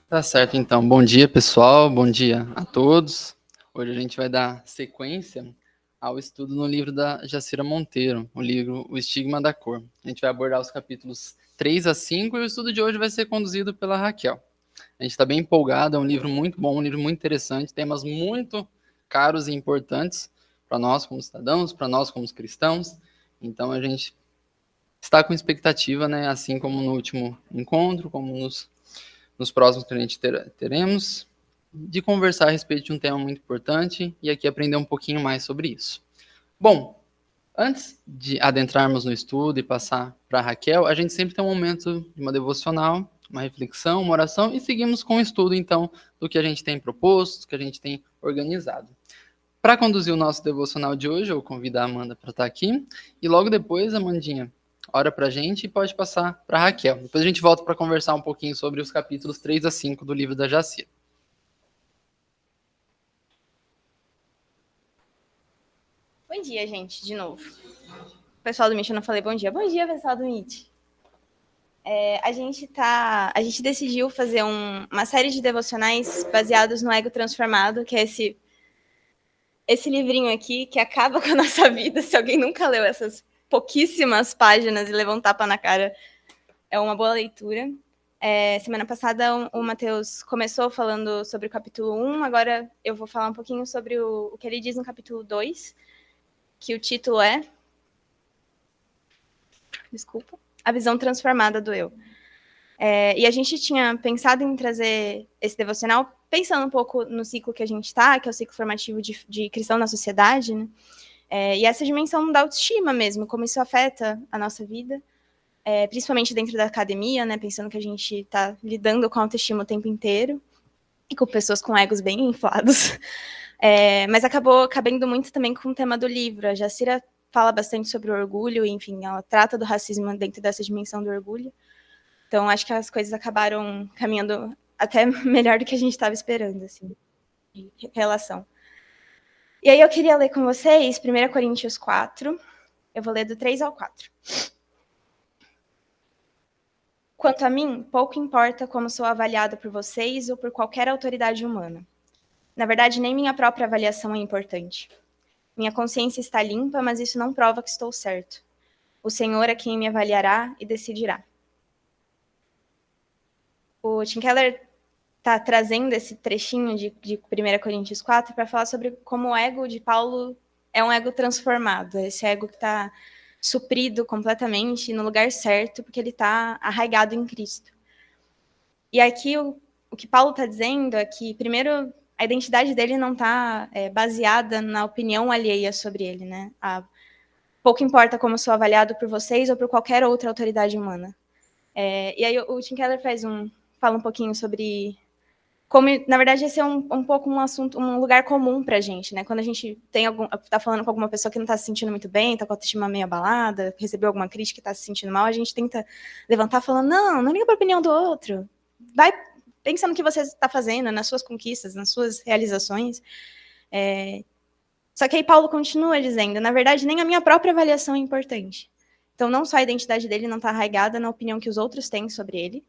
Tá certo, então. Bom dia, pessoal. Bom dia a todos. Hoje a gente vai dar sequência ao estudo no livro da Jacira Monteiro, o livro O Estigma da Cor. A gente vai abordar os capítulos 3 a 5 e o estudo de hoje vai ser conduzido pela Raquel. A gente está bem empolgado, é um livro muito bom, um livro muito interessante, temas muito caros e importantes para nós como cidadãos, para nós como cristãos. Então a gente está com expectativa, né, assim como no último encontro, como nos próximos que a gente teremos, de conversar a respeito de um tema muito importante e aqui aprender um pouquinho mais sobre isso. Bom, antes de adentrarmos no estudo e passar para a Raquel, a gente sempre tem um momento de uma devocional, uma reflexão, uma oração e seguimos com o estudo, então, do que a gente tem proposto, do que a gente tem organizado. Para conduzir o nosso devocional de hoje, eu convido a Amanda para estar aqui e logo depois, Amandinha, ora para a gente e pode passar para a Raquel. Depois a gente volta para conversar um pouquinho sobre os capítulos 3 a 5 do livro da Jacira. Bom dia, gente, de novo. Pessoal do Meet, eu não falei bom dia. Bom dia, pessoal do Meet. A gente decidiu fazer uma série de devocionais baseados no Ego Transformado, que é esse livrinho aqui que acaba com a nossa vida. Se alguém nunca leu essas pouquíssimas páginas e levou um tapa na cara, é uma boa leitura. Semana passada o Matheus começou falando sobre o capítulo 1, agora eu vou falar um pouquinho sobre o que ele diz no capítulo 2, que o título é A Visão Transformada do Eu. E a gente tinha pensado em trazer esse devocional pensando um pouco no ciclo que a gente está, que é o ciclo formativo de cristão na sociedade, né? E essa dimensão da autoestima mesmo, como isso afeta a nossa vida, principalmente dentro da academia, né? Pensando que a gente está lidando com a autoestima o tempo inteiro e com pessoas com egos bem inflados. Mas acabou cabendo muito também com o tema do livro. A Jacira fala bastante sobre o orgulho, e, enfim, ela trata do racismo dentro dessa dimensão do orgulho. Então, acho que as coisas acabaram caminhando até melhor do que a gente estava esperando, assim, de relação. E aí eu queria ler com vocês 1 Coríntios 4, eu vou ler do 3 ao 4. Quanto a mim, pouco importa como sou avaliada por vocês ou por qualquer autoridade humana. Na verdade, nem minha própria avaliação é importante. Minha consciência está limpa, mas isso não prova que estou certo. O Senhor é quem me avaliará e decidirá. O Tim Keller está trazendo esse trechinho de 1 Coríntios 4 para falar sobre como o ego de Paulo é um ego transformado, esse ego que está suprido completamente no lugar certo, porque ele está arraigado em Cristo. E aqui o que Paulo está dizendo é que, primeiro, a identidade dele não está baseada na opinião alheia sobre ele, né? Pouco importa como sou avaliado por vocês ou por qualquer outra autoridade humana. E aí o Tim Keller fala um pouquinho sobre como, na verdade, esse é um pouco um assunto, um lugar comum pra gente, né? Quando a gente tá falando com alguma pessoa que não tá se sentindo muito bem, tá com a autoestima meio abalada, recebeu alguma crítica e tá se sentindo mal, a gente tenta levantar falando, não liga pra opinião do outro. Vai pensando no que você está fazendo, nas suas conquistas, nas suas realizações. Só que aí Paulo continua dizendo, na verdade, nem a minha própria avaliação é importante. Então, não só a identidade dele não está arraigada na opinião que os outros têm sobre ele,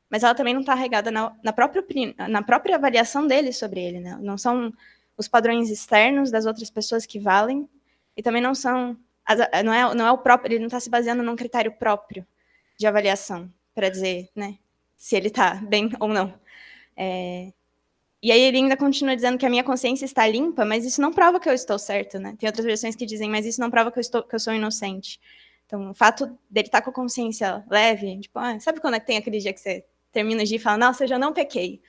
mas ela também não está arraigada na própria avaliação dele sobre ele, né? Não são os padrões externos das outras pessoas que valem, e também não são, não é o próprio, ele não está se baseando num critério próprio de avaliação, para dizer, né, se ele está bem ou não. E aí ele ainda continua dizendo que a minha consciência está limpa, mas isso não prova que eu estou certo, né? Tem outras versões que dizem, mas isso não prova que eu sou inocente. Então, o fato dele estar com a consciência leve, tipo, sabe quando tem aquele dia que você termina o dia e fala, nossa, eu já não pequei.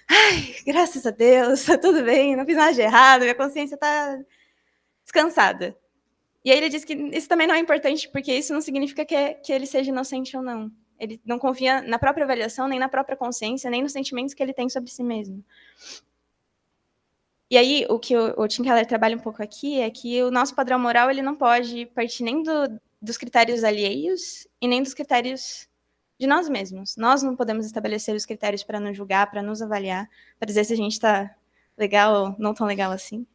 Ai, graças a Deus, tá tudo bem, não fiz nada de errado, minha consciência tá descansada. E aí ele diz que isso também não é importante, porque isso não significa que ele seja inocente ou não. Ele não confia na própria avaliação, nem na própria consciência, nem nos sentimentos que ele tem sobre si mesmo. E aí, o que o Tim Keller trabalha um pouco aqui é que o nosso padrão moral ele não pode partir nem dos critérios alheios e nem dos critérios de nós mesmos. Nós não podemos estabelecer os critérios para nos julgar, para nos avaliar, para dizer se a gente está legal ou não tão legal assim.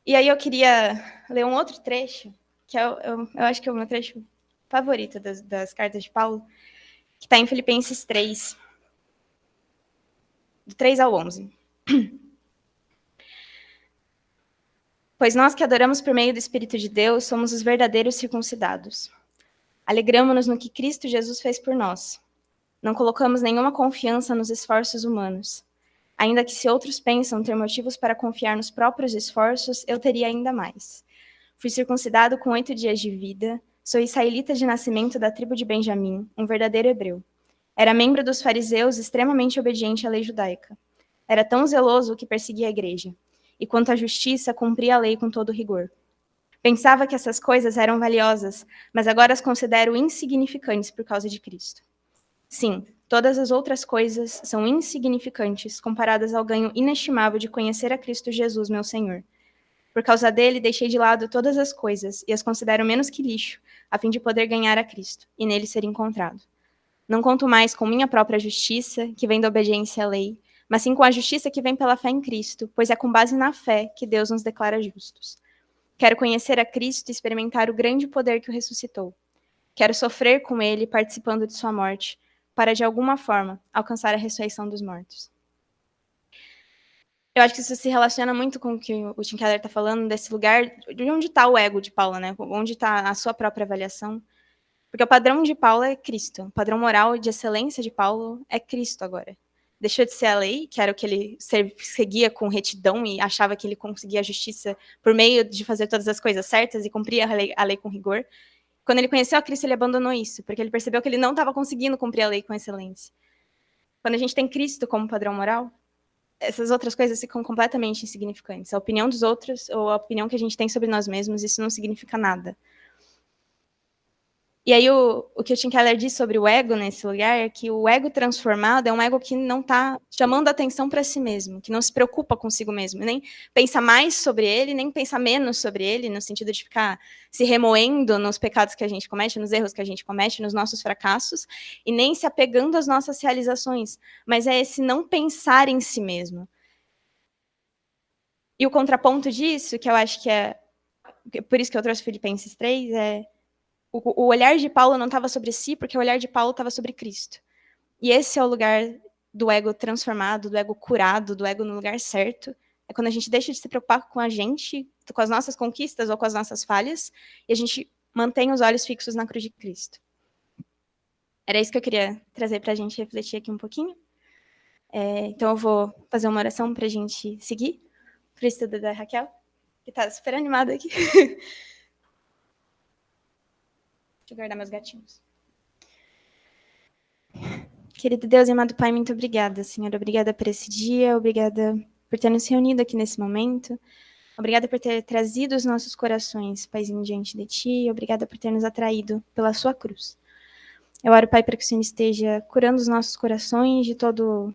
E aí eu queria ler um outro trecho, que eu acho que é o meu trecho favorito das cartas de Paulo, que está em Filipenses 3, do 3 ao 11. Pois nós que adoramos por meio do Espírito de Deus somos os verdadeiros circuncidados. Alegramo-nos no que Cristo Jesus fez por nós. Não colocamos nenhuma confiança nos esforços humanos. Ainda que se outros pensam ter motivos para confiar nos próprios esforços, eu teria ainda mais. Fui circuncidado com 8 dias de vida, sou israelita de nascimento da tribo de Benjamim, um verdadeiro hebreu. Era membro dos fariseus, extremamente obediente à lei judaica. Era tão zeloso que perseguia a igreja. E quanto à justiça, cumpria a lei com todo rigor. Pensava que essas coisas eram valiosas, mas agora as considero insignificantes por causa de Cristo. Sim, todas as outras coisas são insignificantes comparadas ao ganho inestimável de conhecer a Cristo Jesus, meu Senhor. Por causa dele, deixei de lado todas as coisas e as considero menos que lixo, a fim de poder ganhar a Cristo e nele ser encontrado. Não conto mais com minha própria justiça, que vem da obediência à lei, mas sim com a justiça que vem pela fé em Cristo, pois é com base na fé que Deus nos declara justos. Quero conhecer a Cristo e experimentar o grande poder que o ressuscitou. Quero sofrer com ele, participando de sua morte, para, de alguma forma, alcançar a ressurreição dos mortos. Eu acho que isso se relaciona muito com o que o Tim Keller está falando, desse lugar, de onde está o ego de Paulo, né? Onde está a sua própria avaliação. Porque o padrão de Paulo é Cristo. O padrão moral de excelência de Paulo é Cristo agora. Deixou de ser a lei, que era o que ele seguia com retidão e achava que ele conseguia a justiça por meio de fazer todas as coisas certas e cumprir a lei com rigor. Quando ele conheceu a Cristo, ele abandonou isso, porque ele percebeu que ele não estava conseguindo cumprir a lei com excelência. Quando a gente tem Cristo como padrão moral, essas outras coisas ficam completamente insignificantes. A opinião dos outros ou a opinião que a gente tem sobre nós mesmos, isso não significa nada. E aí o que o Tim Keller diz sobre o ego nesse lugar é que o ego transformado é um ego que não está chamando atenção para si mesmo, que não se preocupa consigo mesmo, nem pensa mais sobre ele, nem pensa menos sobre ele, no sentido de ficar se remoendo nos pecados que a gente comete, nos erros que a gente comete, nos nossos fracassos, e nem se apegando às nossas realizações, mas é esse não pensar em si mesmo. E o contraponto disso, que eu acho que é por isso que eu trouxe Filipenses 3, é o olhar de Paulo não estava sobre si, porque o olhar de Paulo estava sobre Cristo. E esse é o lugar do ego transformado, do ego curado, do ego no lugar certo. É quando a gente deixa de se preocupar com a gente, com as nossas conquistas ou com as nossas falhas, e a gente mantém os olhos fixos na cruz de Cristo. Era isso que eu queria trazer para a gente refletir aqui um pouquinho. Então eu vou fazer uma oração para a gente seguir para o estudo da Raquel, que está super animada aqui. Deixa eu guardar meus gatinhos. Querido Deus e amado Pai, muito obrigada, Senhor. Obrigada por esse dia, obrigada por ter nos reunido aqui nesse momento. Obrigada por ter trazido os nossos corações, Paizinho, diante de Ti. Obrigada por ter nos atraído pela Sua cruz. Eu oro, Pai, para que o Senhor esteja curando os nossos corações de todo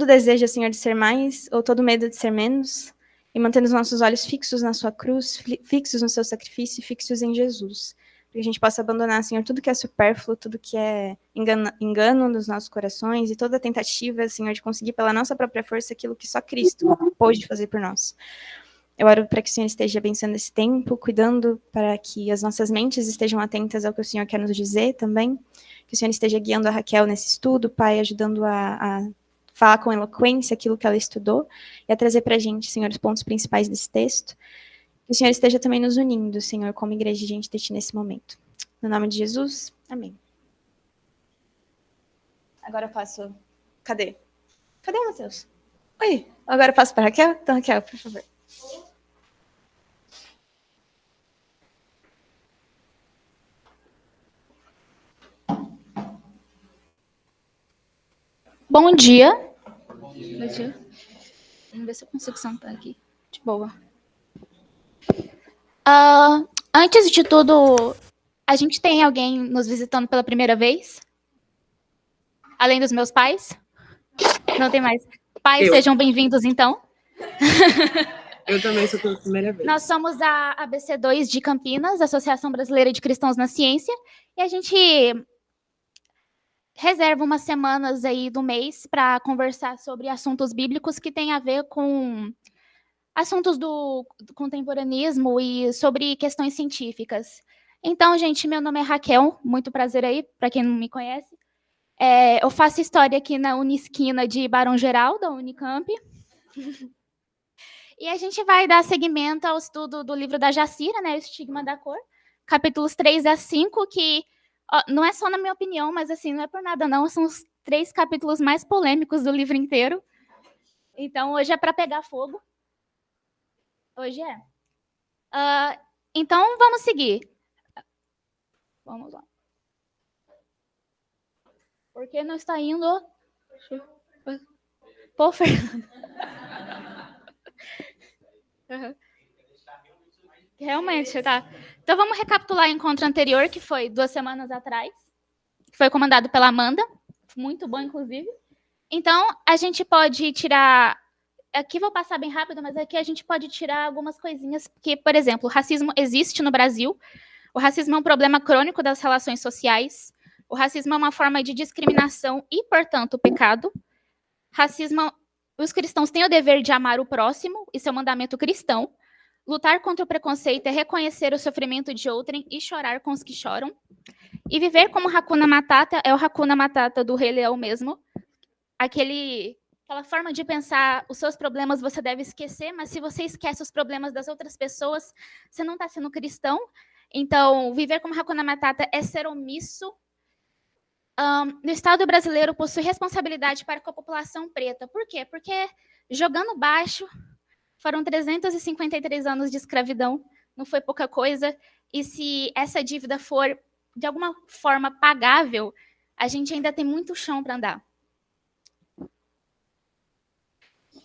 desejo, Senhor, de ser mais ou todo medo de ser menos, e mantendo os nossos olhos fixos na Sua cruz, fixos no Seu sacrifício, fixos em Jesus. Para que a gente possa abandonar, Senhor, tudo que é supérfluo, tudo que é engano nos nossos corações e toda tentativa, Senhor, de conseguir pela nossa própria força aquilo que só Cristo pôde fazer por nós. Eu oro para que o Senhor esteja abençoando esse tempo, cuidando para que as nossas mentes estejam atentas ao que o Senhor quer nos dizer também, que o Senhor esteja guiando a Raquel nesse estudo, Pai, ajudando a falar com eloquência aquilo que ela estudou e a trazer para a gente, Senhor, os pontos principais desse texto. Que o Senhor esteja também nos unindo, Senhor, como igreja diante de Ti nesse momento. No nome de Jesus, amém. Agora eu passo... Cadê o Matheus? Oi, agora eu passo para a Raquel? Então, Raquel, por favor. Bom dia. Bom dia. Vamos ver se eu consigo sentar aqui. De boa. Antes de tudo, a gente tem alguém nos visitando pela primeira vez? Além dos meus pais? Não tem mais. Pais, sejam bem-vindos, então. Eu também sou pela primeira vez. Nós somos a ABC2 de Campinas, Associação Brasileira de Cristãos na Ciência, e a gente reserva umas semanas aí do mês para conversar sobre assuntos bíblicos que têm a ver com assuntos do contemporaneismo e sobre questões científicas. Então, gente, meu nome é Raquel, muito prazer aí, para quem não me conhece. Eu faço história aqui na Unisquina de Barão Geraldo, da Unicamp. E a gente vai dar seguimento ao estudo do livro da Jacira, né, O Estigma da Cor, capítulos 3 a 5, que não é só na minha opinião, mas assim, não é por nada não, são os 3 capítulos mais polêmicos do livro inteiro. Então, hoje é para pegar fogo. Hoje é. Então, vamos seguir. Vamos lá. Por que não está indo? Pô, Fernando. Uhum. Realmente, tá. Então, vamos recapitular o encontro anterior, que foi 2 semanas atrás. Foi comandado pela Amanda. Muito bom, inclusive. Então, a gente pode tirar... Aqui vou passar bem rápido, mas aqui a gente pode tirar algumas coisinhas. Porque, por exemplo, o racismo existe no Brasil. O racismo é um problema crônico das relações sociais. O racismo é uma forma de discriminação e, portanto, pecado. Racismo... Os cristãos têm o dever de amar o próximo, isso é um mandamento cristão. Lutar contra o preconceito é reconhecer o sofrimento de outrem e chorar com os que choram. E viver como Hakuna Matata é o Hakuna Matata do Rei Leão mesmo. Aquela forma de pensar, os seus problemas você deve esquecer, mas se você esquece os problemas das outras pessoas, você não está sendo cristão. Então, viver como Hakuna Matata é ser omisso. No Estado brasileiro possui responsabilidade para com a população preta. Por quê? Porque, jogando baixo, foram 353 anos de escravidão, não foi pouca coisa, e se essa dívida for, de alguma forma, pagável, a gente ainda tem muito chão para andar.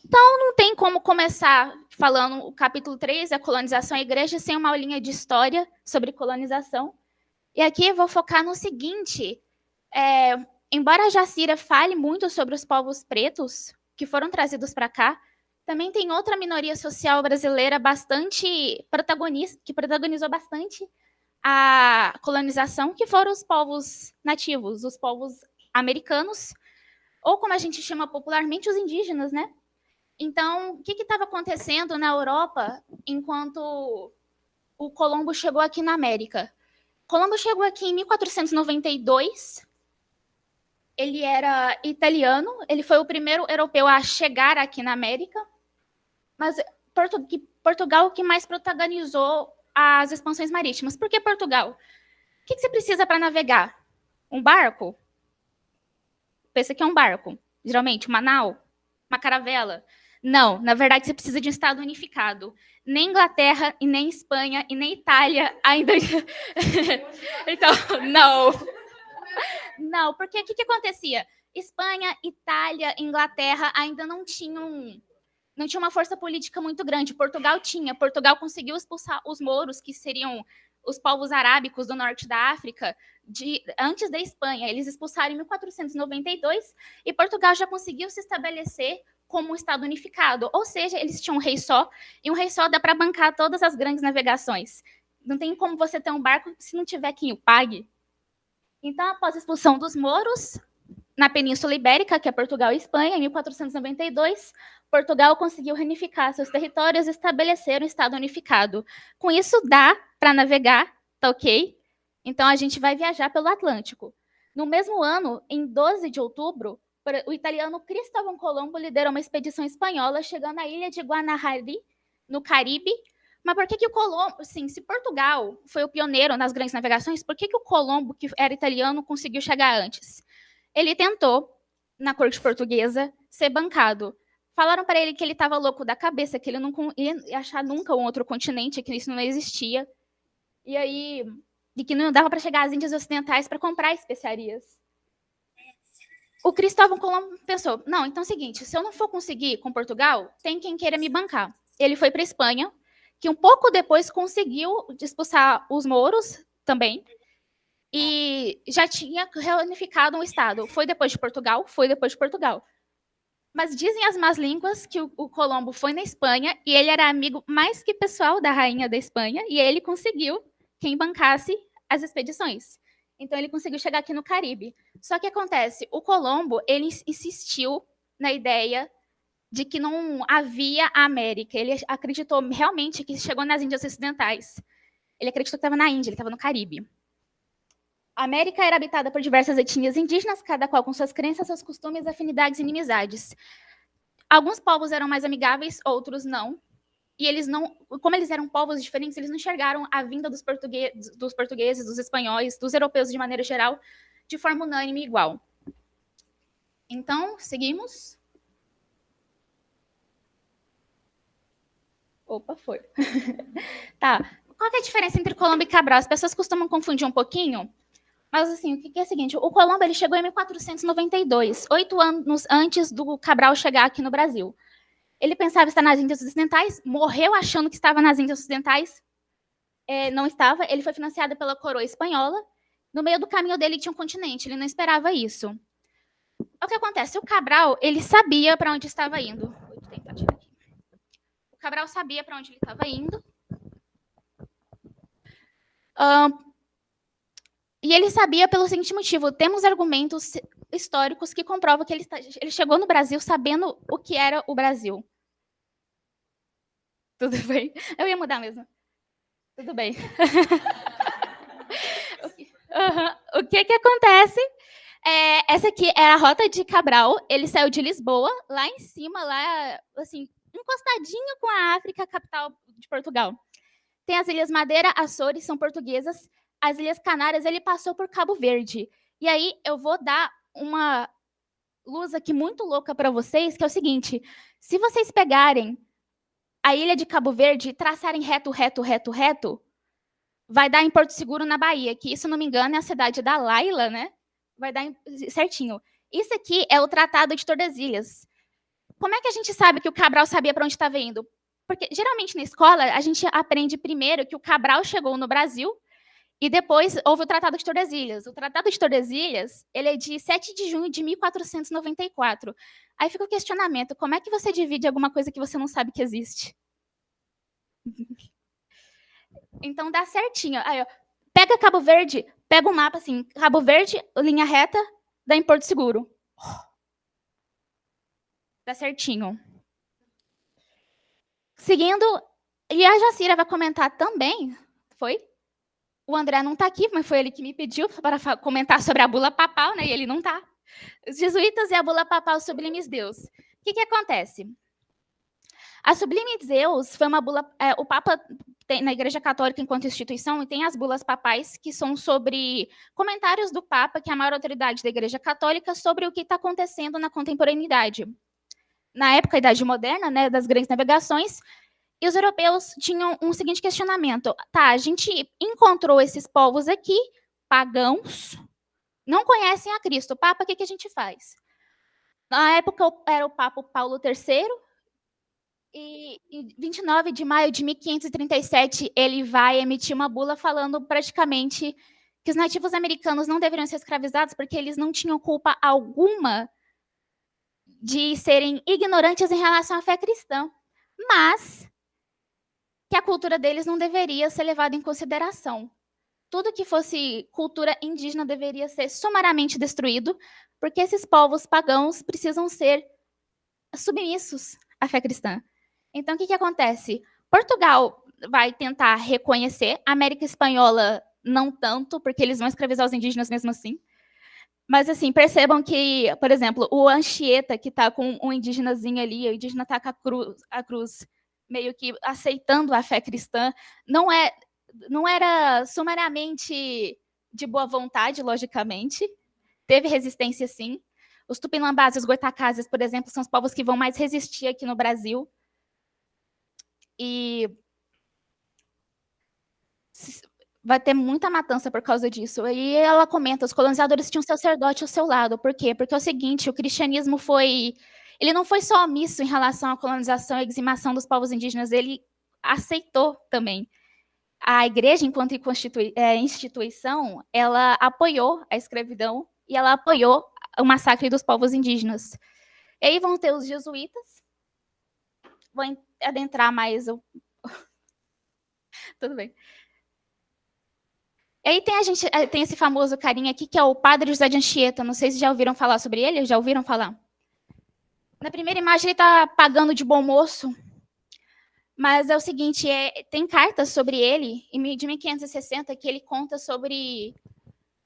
Então, não tem como começar falando o capítulo 3, a colonização à igreja, sem uma aulinha de história sobre colonização. E aqui eu vou focar no seguinte... embora a Jacira fale muito sobre os povos pretos que foram trazidos para cá, também tem outra minoria social brasileira bastante protagonista, que protagonizou bastante a colonização, que foram os povos nativos, os povos americanos, ou como a gente chama popularmente, os indígenas, né? Então, o que estava acontecendo na Europa enquanto o Colombo chegou aqui na América? Colombo chegou aqui em 1492. Ele era italiano, ele foi o primeiro europeu a chegar aqui na América, mas Portugal que mais protagonizou as expansões marítimas. Por que Portugal? O que você precisa para navegar? Um barco? Pensa que é um barco, geralmente, uma nau, uma caravela. Não, na verdade você precisa de um Estado unificado. Nem Inglaterra, e nem Espanha, e nem Itália ainda... Então, não... Não, porque o que acontecia? Espanha, Itália, Inglaterra ainda não tinham uma força política muito grande. Portugal tinha. Portugal conseguiu expulsar os mouros, que seriam os povos arábicos do norte da África, antes da Espanha. Eles expulsaram em 1492 e Portugal já conseguiu se estabelecer como um Estado unificado. Ou seja, eles tinham um rei só, e um rei só dá para bancar todas as grandes navegações. Não tem como você ter um barco se não tiver quem o pague. Então, após a expulsão dos mouros, na Península Ibérica, que é Portugal e Espanha, em 1492, Portugal conseguiu reunificar seus territórios e estabelecer um Estado unificado. Com isso, dá para navegar, tá ok? Então, a gente vai viajar pelo Atlântico. No mesmo ano, em 12 de outubro, o italiano Cristóvão Colombo liderou uma expedição espanhola, chegando à ilha de Guanahari, no Caribe. Mas por que o Colombo, assim, se Portugal foi o pioneiro nas grandes navegações, por que o Colombo, que era italiano, conseguiu chegar antes? Ele tentou, na corte portuguesa, ser bancado. Falaram para ele que ele estava louco da cabeça, que ele não ia achar nunca um outro continente, que isso não existia. E que não dava para chegar às Índias Ocidentais para comprar especiarias. O Cristóvão Colombo pensou, não, então é o seguinte, se eu não for conseguir com Portugal, tem quem queira me bancar. Ele foi para a Espanha, que um pouco depois conseguiu expulsar os mouros também, e já tinha reunificado um Estado. Foi depois de Portugal. Mas dizem as más línguas que o Colombo foi na Espanha, e ele era amigo mais que pessoal da rainha da Espanha, e ele conseguiu quem bancasse as expedições. Então, ele conseguiu chegar aqui no Caribe. Só que acontece, o Colombo, ele insistiu na ideia de que não havia a América. Ele acreditou realmente que chegou nas Índias Ocidentais. Ele acreditou que estava na Índia, ele estava no Caribe. A América era habitada por diversas etnias indígenas, cada qual com suas crenças, seus costumes, afinidades e inimizades. Alguns povos eram mais amigáveis, outros não. E eles não, como eles eram povos diferentes, eles não enxergaram a vinda dos portugueses, dos espanhóis, dos europeus de maneira geral, de forma unânime e igual. Então, seguimos. Opa, foi. Tá. Qual que é a diferença entre Colombo e Cabral? As pessoas costumam confundir um pouquinho, mas assim, o que é o seguinte, o Colombo ele chegou em 1492, 8 anos antes do Cabral chegar aqui no Brasil. Ele pensava estar nas Índias Ocidentais, morreu achando que estava nas Índias Ocidentais, não estava, ele foi financiado pela coroa espanhola, no meio do caminho dele tinha um continente, ele não esperava isso. O que acontece? O Cabral, ele sabia para onde estava indo. Vou tentar tirar aqui. O Cabral sabia para onde ele estava indo. E ele sabia pelo seguinte motivo, temos argumentos históricos que comprovam que ele chegou no Brasil sabendo o que era o Brasil. Tudo bem? Eu ia mudar mesmo. Tudo bem. O que acontece? Essa aqui é a rota de Cabral. Ele saiu de Lisboa, lá em cima, lá, assim, encostadinho com a África, capital de Portugal. Tem as Ilhas Madeira, Açores, são portuguesas. As Ilhas Canárias, ele passou por Cabo Verde. E aí, eu vou dar uma luz aqui muito louca para vocês, que é o seguinte, se vocês pegarem a ilha de Cabo Verde e traçarem reto, vai dar em Porto Seguro, na Bahia, que, se não me engano, é a cidade da Laila, né? Vai dar certinho. Isso aqui é o Tratado de Tordesilhas. Como é que a gente sabe que o Cabral sabia para onde estava indo? Porque, geralmente, na escola, a gente aprende primeiro que o Cabral chegou no Brasil e depois houve o Tratado de Tordesilhas. O Tratado de Tordesilhas, ele é de 7 de junho de 1494. Aí fica o questionamento, como é que você divide alguma coisa que você não sabe que existe? Então, dá certinho. Aí, ó, pega Cabo Verde, pega o mapa assim, Cabo Verde, linha reta, dá em Porto Seguro. Dá certinho. Seguindo, e a Jacira vai comentar também, foi? O André não está aqui, mas foi ele que me pediu para comentar sobre a bula papal, né? E ele não está. Os jesuítas e a bula papal Sublimes Deus. O que acontece? A Sublimes Deus foi uma bula... o Papa tem, na Igreja Católica, enquanto instituição, e tem as bulas papais, que são sobre comentários do Papa, que é a maior autoridade da Igreja Católica, sobre o que está acontecendo na contemporaneidade. Na época, a Idade Moderna, né, das grandes navegações, e os europeus tinham um seguinte questionamento. Tá, a gente encontrou esses povos aqui, pagãos, não conhecem a Cristo. O Papa, o que a gente faz? Na época, era o Papa Paulo III, e em 29 de maio de 1537, ele vai emitir uma bula falando praticamente que os nativos americanos não deveriam ser escravizados porque eles não tinham culpa alguma de serem ignorantes em relação à fé cristã, mas que a cultura deles não deveria ser levada em consideração. Tudo que fosse cultura indígena deveria ser sumariamente destruído, porque esses povos pagãos precisam ser submissos à fé cristã. Então, o que acontece? Portugal vai tentar reconhecer, a América Espanhola não tanto, porque eles vão escravizar os indígenas mesmo assim. Mas, assim, percebam que, por exemplo, o Anchieta, que está com um indígenazinho ali, o indígena está com a cruz meio que aceitando a fé cristã, não era sumariamente de boa vontade, logicamente. Teve resistência, sim. Os tupinambás e os goitacazes, por exemplo, são os povos que vão mais resistir aqui no Brasil. E vai ter muita matança por causa disso. E ela comenta, os colonizadores tinham um sacerdote ao seu lado. Por quê? Porque é o seguinte, o cristianismo ele não foi só omisso em relação à colonização e eximação dos povos indígenas, ele aceitou também. A igreja, enquanto instituição, ela apoiou a escravidão e ela apoiou o massacre dos povos indígenas. E aí vão ter os jesuítas, vou adentrar mais Tudo bem. E aí tem esse famoso carinha aqui, que é o Padre José de Anchieta. Não sei se já ouviram falar sobre ele. Já ouviram falar? Na primeira imagem, ele está pagando de bom moço. Mas é o seguinte, tem cartas sobre ele, de 1560, que ele conta sobre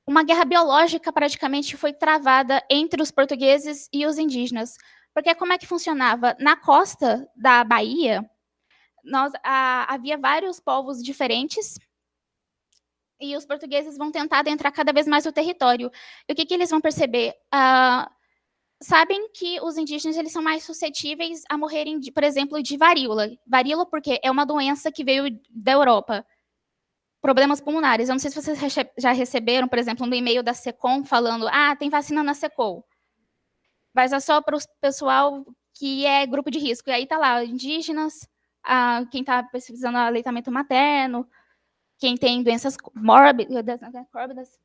uma guerra biológica praticamente foi travada entre os portugueses e os indígenas. Porque como é que funcionava? Na costa da Bahia, havia vários povos diferentes, e os portugueses vão tentar adentrar cada vez mais o território. E o que eles vão perceber? Sabem que os indígenas eles são mais suscetíveis a morrerem, por exemplo, de varíola. Varíola porque é uma doença que veio da Europa. Problemas pulmonares. Eu não sei se vocês já receberam, por exemplo, um e-mail da Secom falando tem vacina na Secom. Mas é só para o pessoal que é grupo de risco. E aí tá lá, indígenas, quem está pesquisando aleitamento materno, quem tem doenças mórbidas.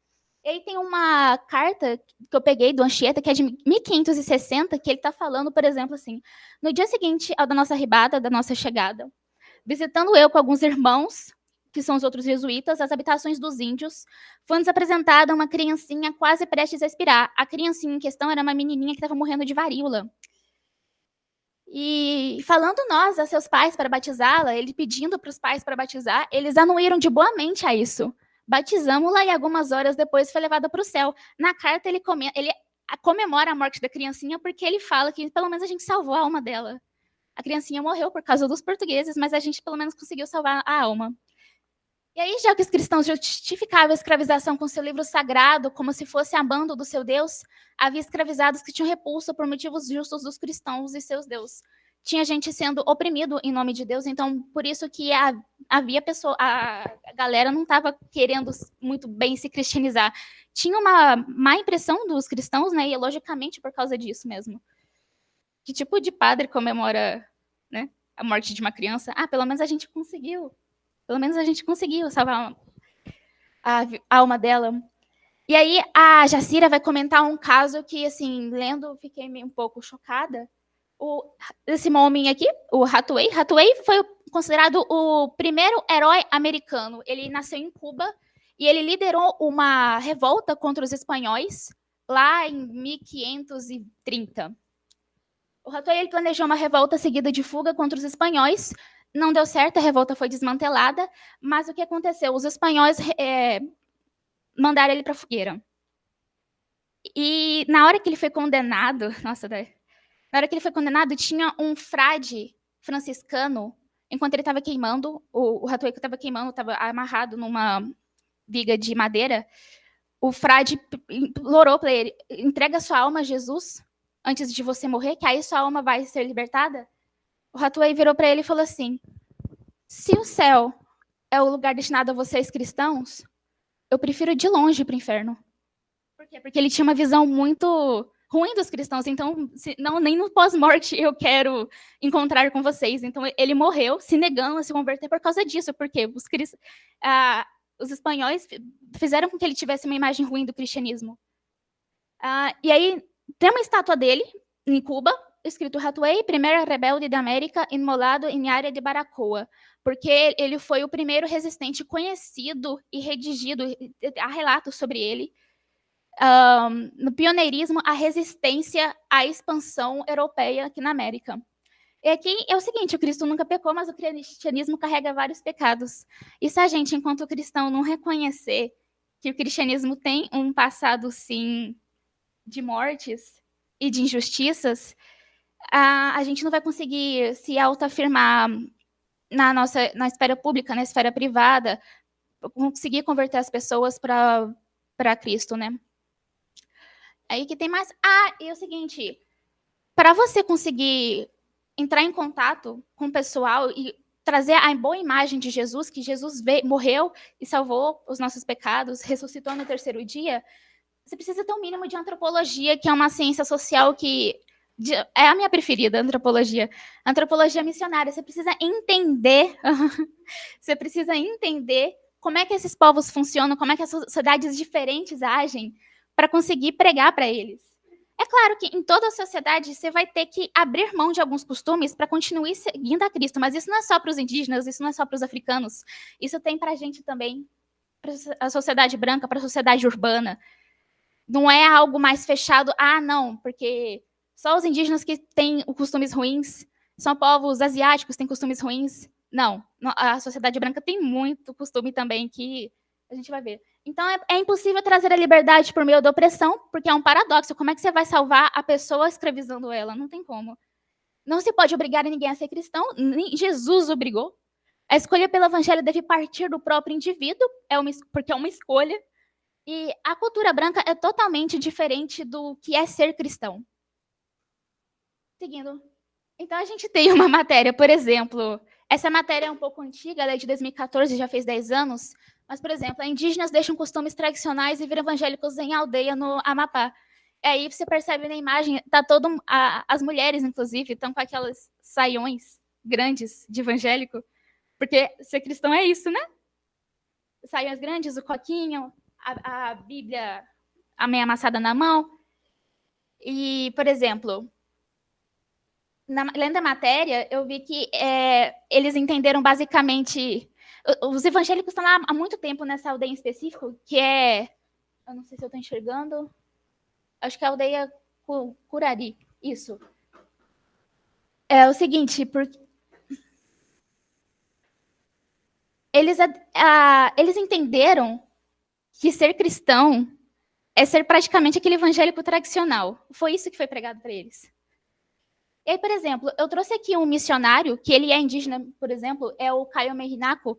E aí tem uma carta que eu peguei do Anchieta, que é de 1560, que ele está falando, por exemplo, assim, no dia seguinte ao da nossa arribada, da nossa chegada, visitando eu com alguns irmãos, que são os outros jesuítas, as habitações dos índios, foi-nos apresentada uma criancinha quase prestes a expirar. A criancinha em questão era uma menininha que estava morrendo de varíola. E falando nós a seus pais para batizá-la, ele pedindo para os pais para batizar, eles anuíram de boa mente a isso. Batizamos-la e algumas horas depois foi levada para o céu. Na carta ele comemora a morte da criancinha porque ele fala que pelo menos a gente salvou a alma dela. A criancinha morreu por causa dos portugueses, mas a gente pelo menos conseguiu salvar a alma. E aí, já que os cristãos justificavam a escravização com seu livro sagrado, como se fosse amando do seu Deus, havia escravizados que tinham repulsa por motivos justos dos cristãos e seus deuses. Tinha gente sendo oprimido em nome de Deus, então por isso que havia pessoa, a galera não estava querendo muito bem se cristianizar. Tinha uma má impressão dos cristãos, né? E logicamente por causa disso mesmo. Que tipo de padre comemora, né, a morte de uma criança? Pelo menos a gente conseguiu. Pelo menos a gente conseguiu salvar a alma dela. E aí a Jacira vai comentar um caso que, assim, lendo, fiquei meio um pouco chocada. Esse homem aqui, o Hathaway foi considerado o primeiro herói americano. Ele nasceu em Cuba e ele liderou uma revolta contra os espanhóis lá em 1530. O Hathaway ele planejou uma revolta seguida de fuga contra os espanhóis. Não deu certo, a revolta foi desmantelada, mas o que aconteceu? Os espanhóis mandaram ele para a fogueira. E na hora que ele foi condenado, na hora que ele foi condenado, tinha um frade franciscano, enquanto ele estava queimando, o Hathaway que estava queimando, estava amarrado numa viga de madeira, o frade implorou para ele, entrega sua alma a Jesus antes de você morrer, que aí sua alma vai ser libertada. O Hathaway virou para ele e falou assim, se o céu é o lugar destinado a vocês cristãos, eu prefiro ir de longe para o inferno. Por quê? Porque ele tinha uma visão muito ruim dos cristãos, então nem no pós-morte eu quero encontrar com vocês. Então ele morreu se negando a se converter por causa disso, porque os espanhóis fizeram com que ele tivesse uma imagem ruim do cristianismo. E aí tem uma estátua dele em Cuba, escrito Hathaway, primeiro rebelde da América, imolado em área de Baracoa, porque ele foi o primeiro resistente conhecido e redigido, há relatos sobre ele, no pioneirismo, a resistência à expansão europeia aqui na América. E aqui é o seguinte, o Cristo nunca pecou, mas o cristianismo carrega vários pecados. E se a gente, enquanto cristão, não reconhecer que o cristianismo tem um passado, sim, de mortes e de injustiças, a gente não vai conseguir se autoafirmar na esfera pública, na esfera privada, conseguir converter as pessoas para Cristo, né? Aí que tem mais... e é o seguinte, para você conseguir entrar em contato com o pessoal e trazer a boa imagem de Jesus, que Jesus morreu e salvou os nossos pecados, ressuscitou no terceiro dia, você precisa ter um mínimo de antropologia, que é uma ciência social que é a minha preferida, antropologia. Antropologia missionária. Você precisa entender, como é que esses povos funcionam, como é que as sociedades diferentes agem, para conseguir pregar para eles. É claro que em toda a sociedade você vai ter que abrir mão de alguns costumes para continuar seguindo a Cristo, mas isso não é só para os indígenas, isso não é só para os africanos, isso tem para a gente também, para a sociedade branca, para a sociedade urbana. Não é algo mais fechado, não, porque só os indígenas que têm costumes ruins, são povos asiáticos que têm costumes ruins. Não, a sociedade branca tem muito costume também que a gente vai ver. Então, é impossível trazer a liberdade por meio da opressão, porque é um paradoxo. Como é que você vai salvar a pessoa escravizando ela? Não tem como. Não se pode obrigar ninguém a ser cristão, nem Jesus obrigou. A escolha pelo evangelho deve partir do próprio indivíduo, porque é uma escolha. E a cultura branca é totalmente diferente do que é ser cristão. Seguindo. Então, a gente tem uma matéria, por exemplo, essa matéria é um pouco antiga, ela é de 2014, já fez 10 anos, mas, por exemplo, indígenas deixam costumes tradicionais e viram evangélicos em aldeia no Amapá. E aí você percebe na imagem, tá as mulheres, inclusive, estão com aquelas saiões grandes de evangélico, porque ser cristão é isso, né? Saiões grandes, o coquinho, a Bíblia meio amassada na mão. E, por exemplo, lendo a matéria, eu vi que eles entenderam basicamente... Os evangélicos estão lá há muito tempo nessa aldeia em específico, que é... Eu não sei se eu estou enxergando. Acho que é a aldeia Curari. Isso. É o seguinte, porque... Eles entenderam que ser cristão é ser praticamente aquele evangélico tradicional. Foi isso que foi pregado para eles. E aí, por exemplo, eu trouxe aqui um missionário, que ele é indígena, por exemplo, é o Caio Merinaco,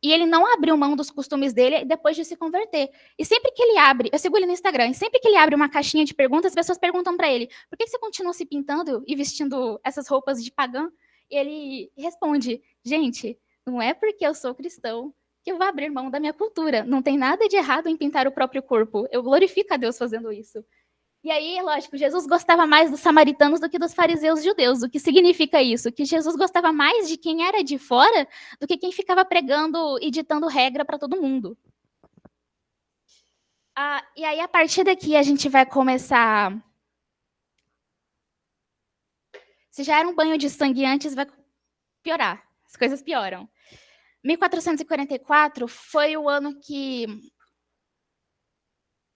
e ele não abriu mão dos costumes dele depois de se converter. E sempre que ele abre, eu sigo ele no Instagram, e sempre que ele abre uma caixinha de perguntas, as pessoas perguntam para ele, por que você continua se pintando e vestindo essas roupas de pagã? E ele responde, gente, não é porque eu sou cristão que eu vou abrir mão da minha cultura. Não tem nada de errado em pintar o próprio corpo. Eu glorifico a Deus fazendo isso. E aí, lógico, Jesus gostava mais dos samaritanos do que dos fariseus judeus. O que significa isso? Que Jesus gostava mais de quem era de fora do que quem ficava pregando e ditando regra para todo mundo. E aí, a partir daqui, a gente vai começar... Se já era um banho de sangue antes, vai piorar. As coisas pioram. 1444 foi o ano que...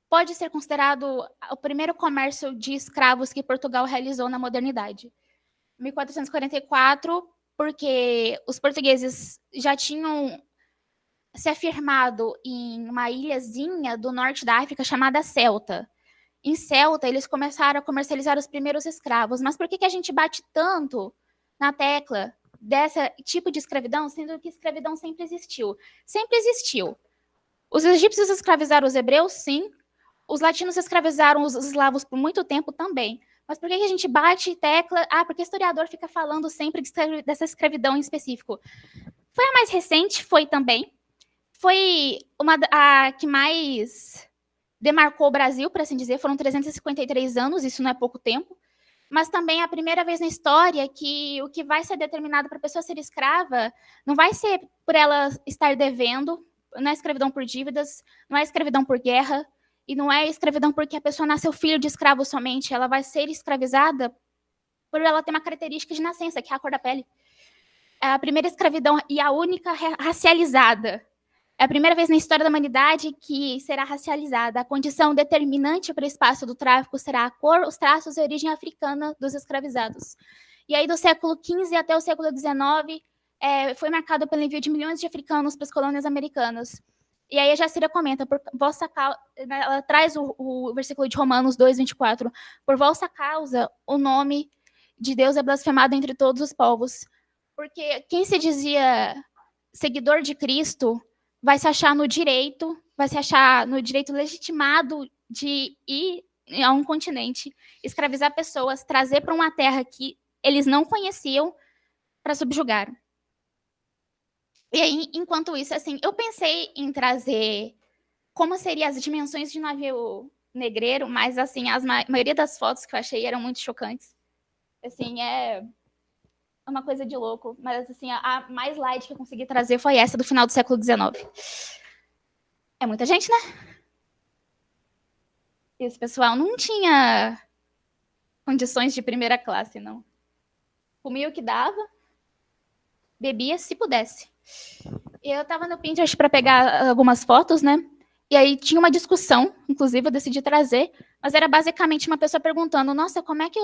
pode ser considerado o primeiro comércio de escravos que Portugal realizou na modernidade. 1444, porque os portugueses já tinham se afirmado em uma ilhazinha do norte da África chamada Celta. Em Celta, eles começaram a comercializar os primeiros escravos. Mas por que a gente bate tanto na tecla desse tipo de escravidão, sendo que escravidão sempre existiu? Sempre existiu. Os egípcios escravizaram os hebreus, sim. Os latinos escravizaram os eslavos por muito tempo também. Mas por que a gente bate tecla? Porque o historiador fica falando sempre dessa escravidão em específico. Foi a mais recente? Foi também. Foi a que mais demarcou o Brasil, por assim dizer. Foram 353 anos, isso não é pouco tempo. Mas também é a primeira vez na história que o que vai ser determinado para a pessoa ser escrava não vai ser por ela estar devendo, não é escravidão por dívidas, não é escravidão por guerra, e não é escravidão porque a pessoa nasceu filho de escravo somente. Ela vai ser escravizada por ela ter uma característica de nascença, que é a cor da pele. É a primeira escravidão e a única racializada. É a primeira vez na história da humanidade que será racializada. A condição determinante para o espaço do tráfico será a cor, os traços e a origem africana dos escravizados. E aí, do século XV até o século XIX, foi marcado pelo envio de milhões de africanos para as colônias americanas. E aí a Jacira comenta, ela traz o versículo de Romanos 2:24, por vossa causa o nome de Deus é blasfemado entre todos os povos. Porque quem se dizia seguidor de Cristo vai se achar no direito legitimado de ir a um continente, escravizar pessoas, trazer para uma terra que eles não conheciam para subjugar. E aí, enquanto isso, assim, eu pensei em trazer como seriam as dimensões de navio negreiro, mas, assim, a maioria das fotos que eu achei eram muito chocantes. Assim, é uma coisa de louco. Mas, assim, a mais light que eu consegui trazer foi essa do final do século XIX. É muita gente, né? Esse pessoal não tinha condições de primeira classe, não. Comia o que dava, bebia se pudesse. Eu estava no Pinterest para pegar algumas fotos, né? E aí tinha uma discussão, inclusive eu decidi trazer, mas era basicamente uma pessoa perguntando, nossa, como é que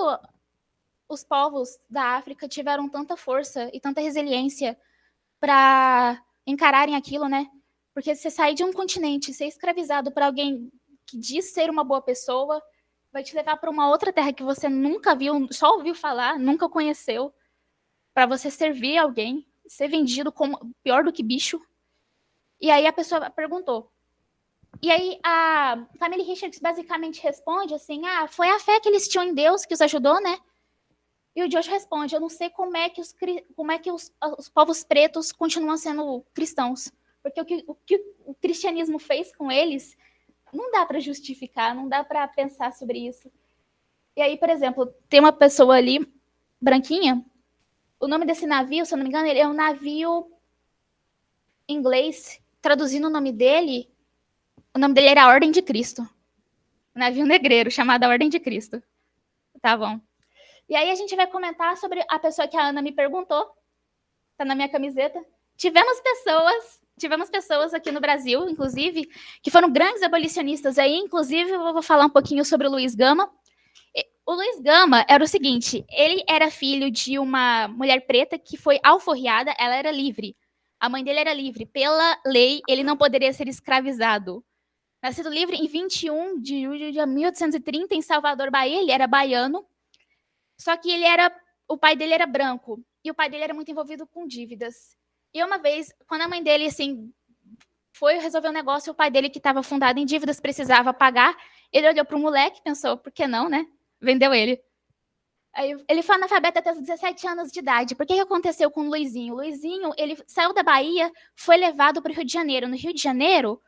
os povos da África tiveram tanta força e tanta resiliência para encararem aquilo, né? Porque você sair de um continente, ser escravizado por alguém que diz ser uma boa pessoa, vai te levar para uma outra terra que você nunca viu, só ouviu falar, nunca conheceu, para você servir alguém, ser vendido como pior do que bicho. E aí a pessoa perguntou. E aí a Family Richards basicamente responde assim: foi a fé que eles tinham em Deus que os ajudou, né? E o Josh responde: eu não sei como é que os povos pretos continuam sendo cristãos. Porque o que o cristianismo fez com eles não dá para justificar, não dá para pensar sobre isso. E aí, por exemplo, tem uma pessoa ali, branquinha, o nome desse navio, se eu não me engano, ele é um navio inglês. Traduzindo o nome dele era a Ordem de Cristo. Um navio negreiro, chamado a Ordem de Cristo. Tá bom. E aí a gente vai comentar sobre a pessoa que a Ana me perguntou. Tá na minha camiseta. Tivemos pessoas aqui no Brasil, inclusive, que foram grandes abolicionistas aí. Inclusive, eu vou falar um pouquinho sobre o Luiz Gama. O Luiz Gama era o seguinte, ele era filho de uma mulher preta que foi alforriada, ela era livre. A mãe dele era livre. Pela lei, ele não poderia ser escravizado. Nascido livre em 21 de julho de 1830, em Salvador, Bahia, ele era baiano. Só que o pai dele era branco. E o pai dele era muito envolvido com dívidas. E uma vez, quando a mãe dele, assim, foi resolver um negócio, o pai dele, que estava fundado em dívidas, precisava pagar. Ele olhou para o moleque e pensou, por que não, né? Vendeu ele. Aí, ele foi analfabeto até os 17 anos de idade. Por que aconteceu com o Luizinho? O Luizinho, ele saiu da Bahia, foi levado para o Rio de Janeiro. No Rio de Janeiro,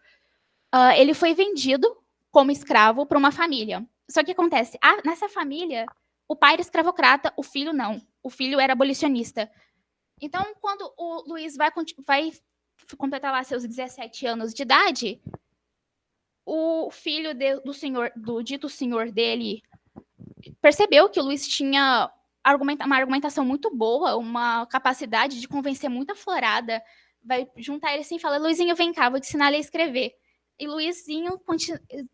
ele foi vendido como escravo para uma família. Só que acontece, nessa família, o pai era escravocrata, o filho não. O filho era abolicionista. Então, quando o Luiz vai completar lá seus 17 anos de idade, o filho do dito senhor dele percebeu que o Luiz tinha uma argumentação muito boa, uma capacidade de convencer muito aflorada. Vai juntar ele assim e fala: Luizinho, vem cá, vou te ensinar a ler e escrever. E Luizinho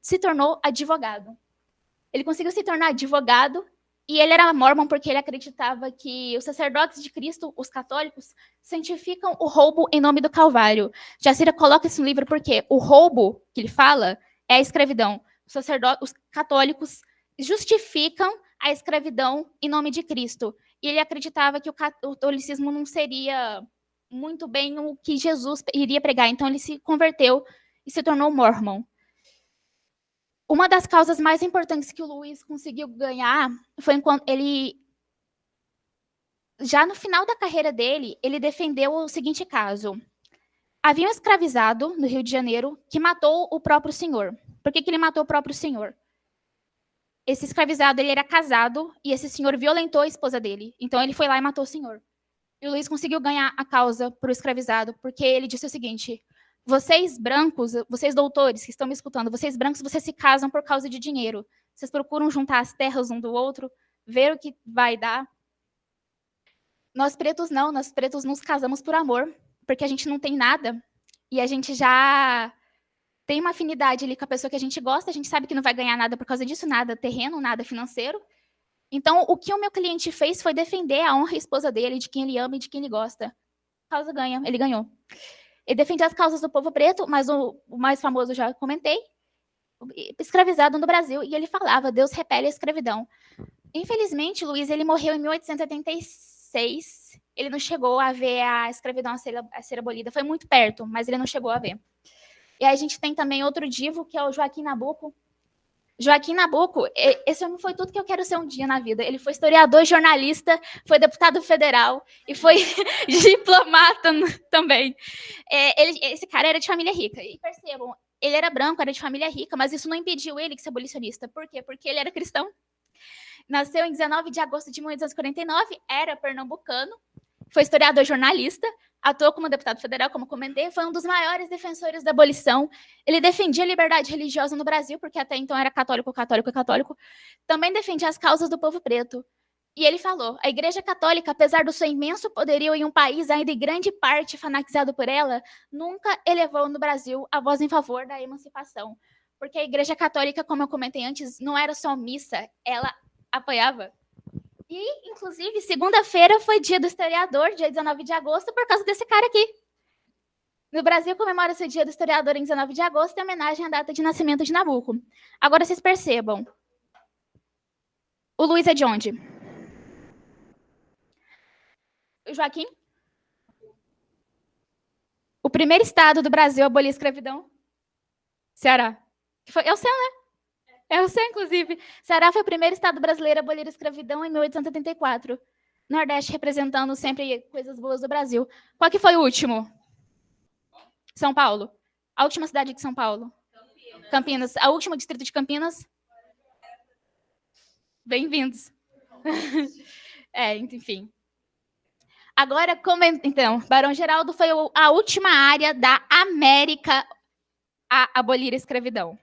se tornou advogado. Ele conseguiu se tornar advogado e ele era mórmon porque ele acreditava que os sacerdotes de Cristo, os católicos, santificam o roubo em nome do Calvário. Jacira coloca isso no livro porque o roubo que ele fala é a escravidão. Os católicos justificam a escravidão em nome de Cristo. E ele acreditava que o catolicismo não seria muito bem o que Jesus iria pregar. Então ele se converteu e se tornou mórmon. Uma das causas mais importantes que o Luiz conseguiu ganhar foi quando ele, já no final da carreira dele, ele defendeu o seguinte caso. Havia um escravizado no Rio de Janeiro que matou o próprio senhor. Por que ele matou o próprio senhor? Esse escravizado, ele era casado e esse senhor violentou a esposa dele. Então ele foi lá e matou o senhor. E o Luiz conseguiu ganhar a causa para o escravizado porque ele disse o seguinte: vocês brancos, vocês doutores que estão me escutando, vocês brancos, vocês se casam por causa de dinheiro. Vocês procuram juntar as terras um do outro, ver o que vai dar. Nós pretos não, nós pretos nos casamos por amor, porque a gente não tem nada e a gente já tem uma afinidade ali com a pessoa que a gente gosta, a gente sabe que não vai ganhar nada por causa disso, nada terreno, nada financeiro. Então, o que o meu cliente fez foi defender a honra e a esposa dele, de quem ele ama e de quem ele gosta. A causa ganha, ele ganhou. Ele defendia as causas do povo preto, mas o mais famoso, já comentei, escravizado no Brasil, e ele falava: Deus repele a escravidão. Infelizmente, Luiz, ele morreu em 1876. Ele não chegou a ver a escravidão a ser abolida. Foi muito perto, mas ele não chegou a ver. E aí a gente tem também outro divo, que é o Joaquim Nabuco. Joaquim Nabuco, esse não foi tudo que eu quero ser um dia na vida. Ele foi historiador, jornalista, foi deputado federal e foi diplomata também. Esse cara era de família rica. E percebam, ele era branco, era de família rica, mas isso não impediu ele de ser abolicionista. Por quê? Porque ele era cristão. Nasceu em 19 de agosto de 1849, era pernambucano, foi historiador, jornalista, atuou como deputado federal, como comentei, foi um dos maiores defensores da abolição. Ele defendia a liberdade religiosa no Brasil, porque até então era católico. Também defendia as causas do povo preto. E ele falou: a Igreja Católica, apesar do seu imenso poderio em um país ainda em grande parte fanatizado por ela, nunca elevou no Brasil a voz em favor da emancipação. Porque a Igreja Católica, como eu comentei antes, não era só missa, ela apoiava E, inclusive, segunda-feira foi dia do historiador, dia 19 de agosto, por causa desse cara aqui. No Brasil, comemora-se o dia do historiador em 19 de agosto, em homenagem à data de nascimento de Nabuco. Agora, vocês percebam. O Luiz é de onde? O Joaquim? O primeiro estado do Brasil a abolir a escravidão? Ceará. É o seu, né? É o seu, inclusive. Ceará foi o primeiro estado brasileiro a abolir a escravidão em 1884. Nordeste representando sempre coisas boas do Brasil. Qual que foi o último? São Paulo. A última cidade de São Paulo? Campinas. A última distrito de Campinas? Bem-vindos. Enfim. Agora, então, Barão Geraldo foi a última área da América a abolir a escravidão.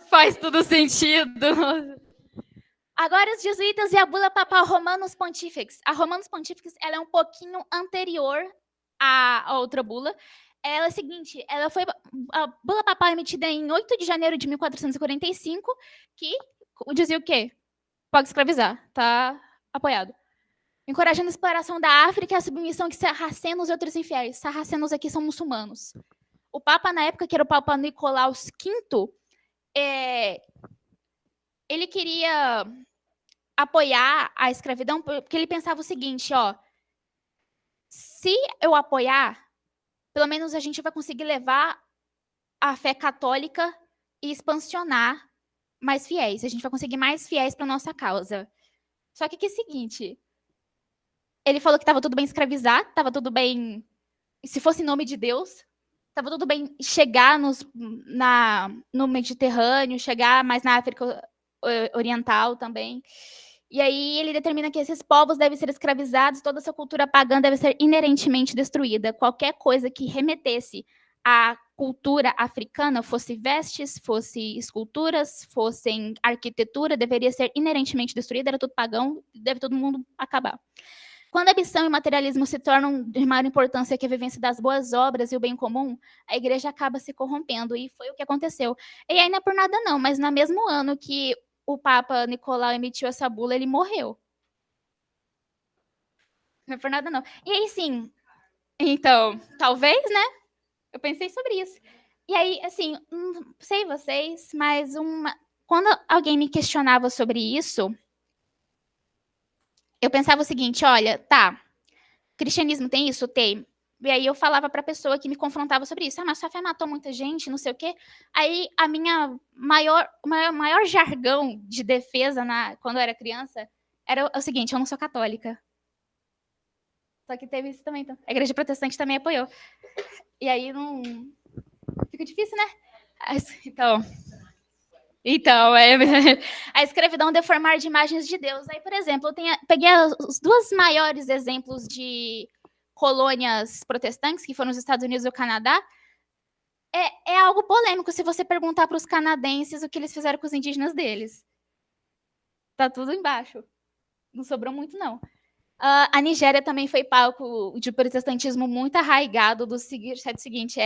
Faz todo sentido. Agora, os jesuítas e a bula papal Romanus Pontifex. A Romanus Pontifex ela é um pouquinho anterior à outra bula. Ela é a seguinte, a bula papal emitida em 8 de janeiro de 1445, que dizia o quê? Pode escravizar, tá apoiado. Encorajando a exploração da África e a submissão de sarracenos e outros infiéis. Sarracenos aqui são muçulmanos. O Papa, na época, que era o Papa Nicolaus V, ele queria apoiar a escravidão porque ele pensava o seguinte, se eu apoiar, pelo menos a gente vai conseguir levar a fé católica e expansionar mais fiéis. A gente vai conseguir mais fiéis para nossa causa. Só que é o seguinte, ele falou que estava tudo bem escravizar, estava tudo bem, se fosse em nome de Deus, estava tudo bem chegar no Mediterrâneo, chegar mais na África Oriental também. E aí ele determina que esses povos devem ser escravizados, toda essa cultura pagã deve ser inerentemente destruída. Qualquer coisa que remetesse à cultura africana, fosse vestes, fosse esculturas, fosse arquitetura, deveria ser inerentemente destruída, era tudo pagão, deve todo mundo acabar. Quando a ambição e o materialismo se tornam de maior importância que a vivência das boas obras e o bem comum, a igreja acaba se corrompendo, e foi o que aconteceu. E aí não é por nada não, mas no mesmo ano que o Papa Nicolau emitiu essa bula, ele morreu. Não é por nada não. E aí, sim, então, talvez, né? Eu pensei sobre isso. E aí, assim, não sei vocês, mas quando alguém me questionava sobre isso, eu pensava o seguinte, olha, tá, cristianismo tem isso? Tem. E aí eu falava para a pessoa que me confrontava sobre isso. Mas sua fé matou muita gente, não sei o quê. Aí a minha maior jargão de defesa quando eu era criança era o seguinte, eu não sou católica. Só que teve isso também. Então. A igreja protestante também apoiou. E aí não... Fica difícil, né? Então, a escravidão deformar de imagens de Deus. Aí, por exemplo, eu peguei os dois maiores exemplos de colônias protestantes, que foram os Estados Unidos e o Canadá. É algo polêmico se você perguntar para os canadenses o que eles fizeram com os indígenas deles. Tá tudo embaixo. Não sobrou muito, não. A Nigéria também foi palco de protestantismo muito arraigado do seguinte,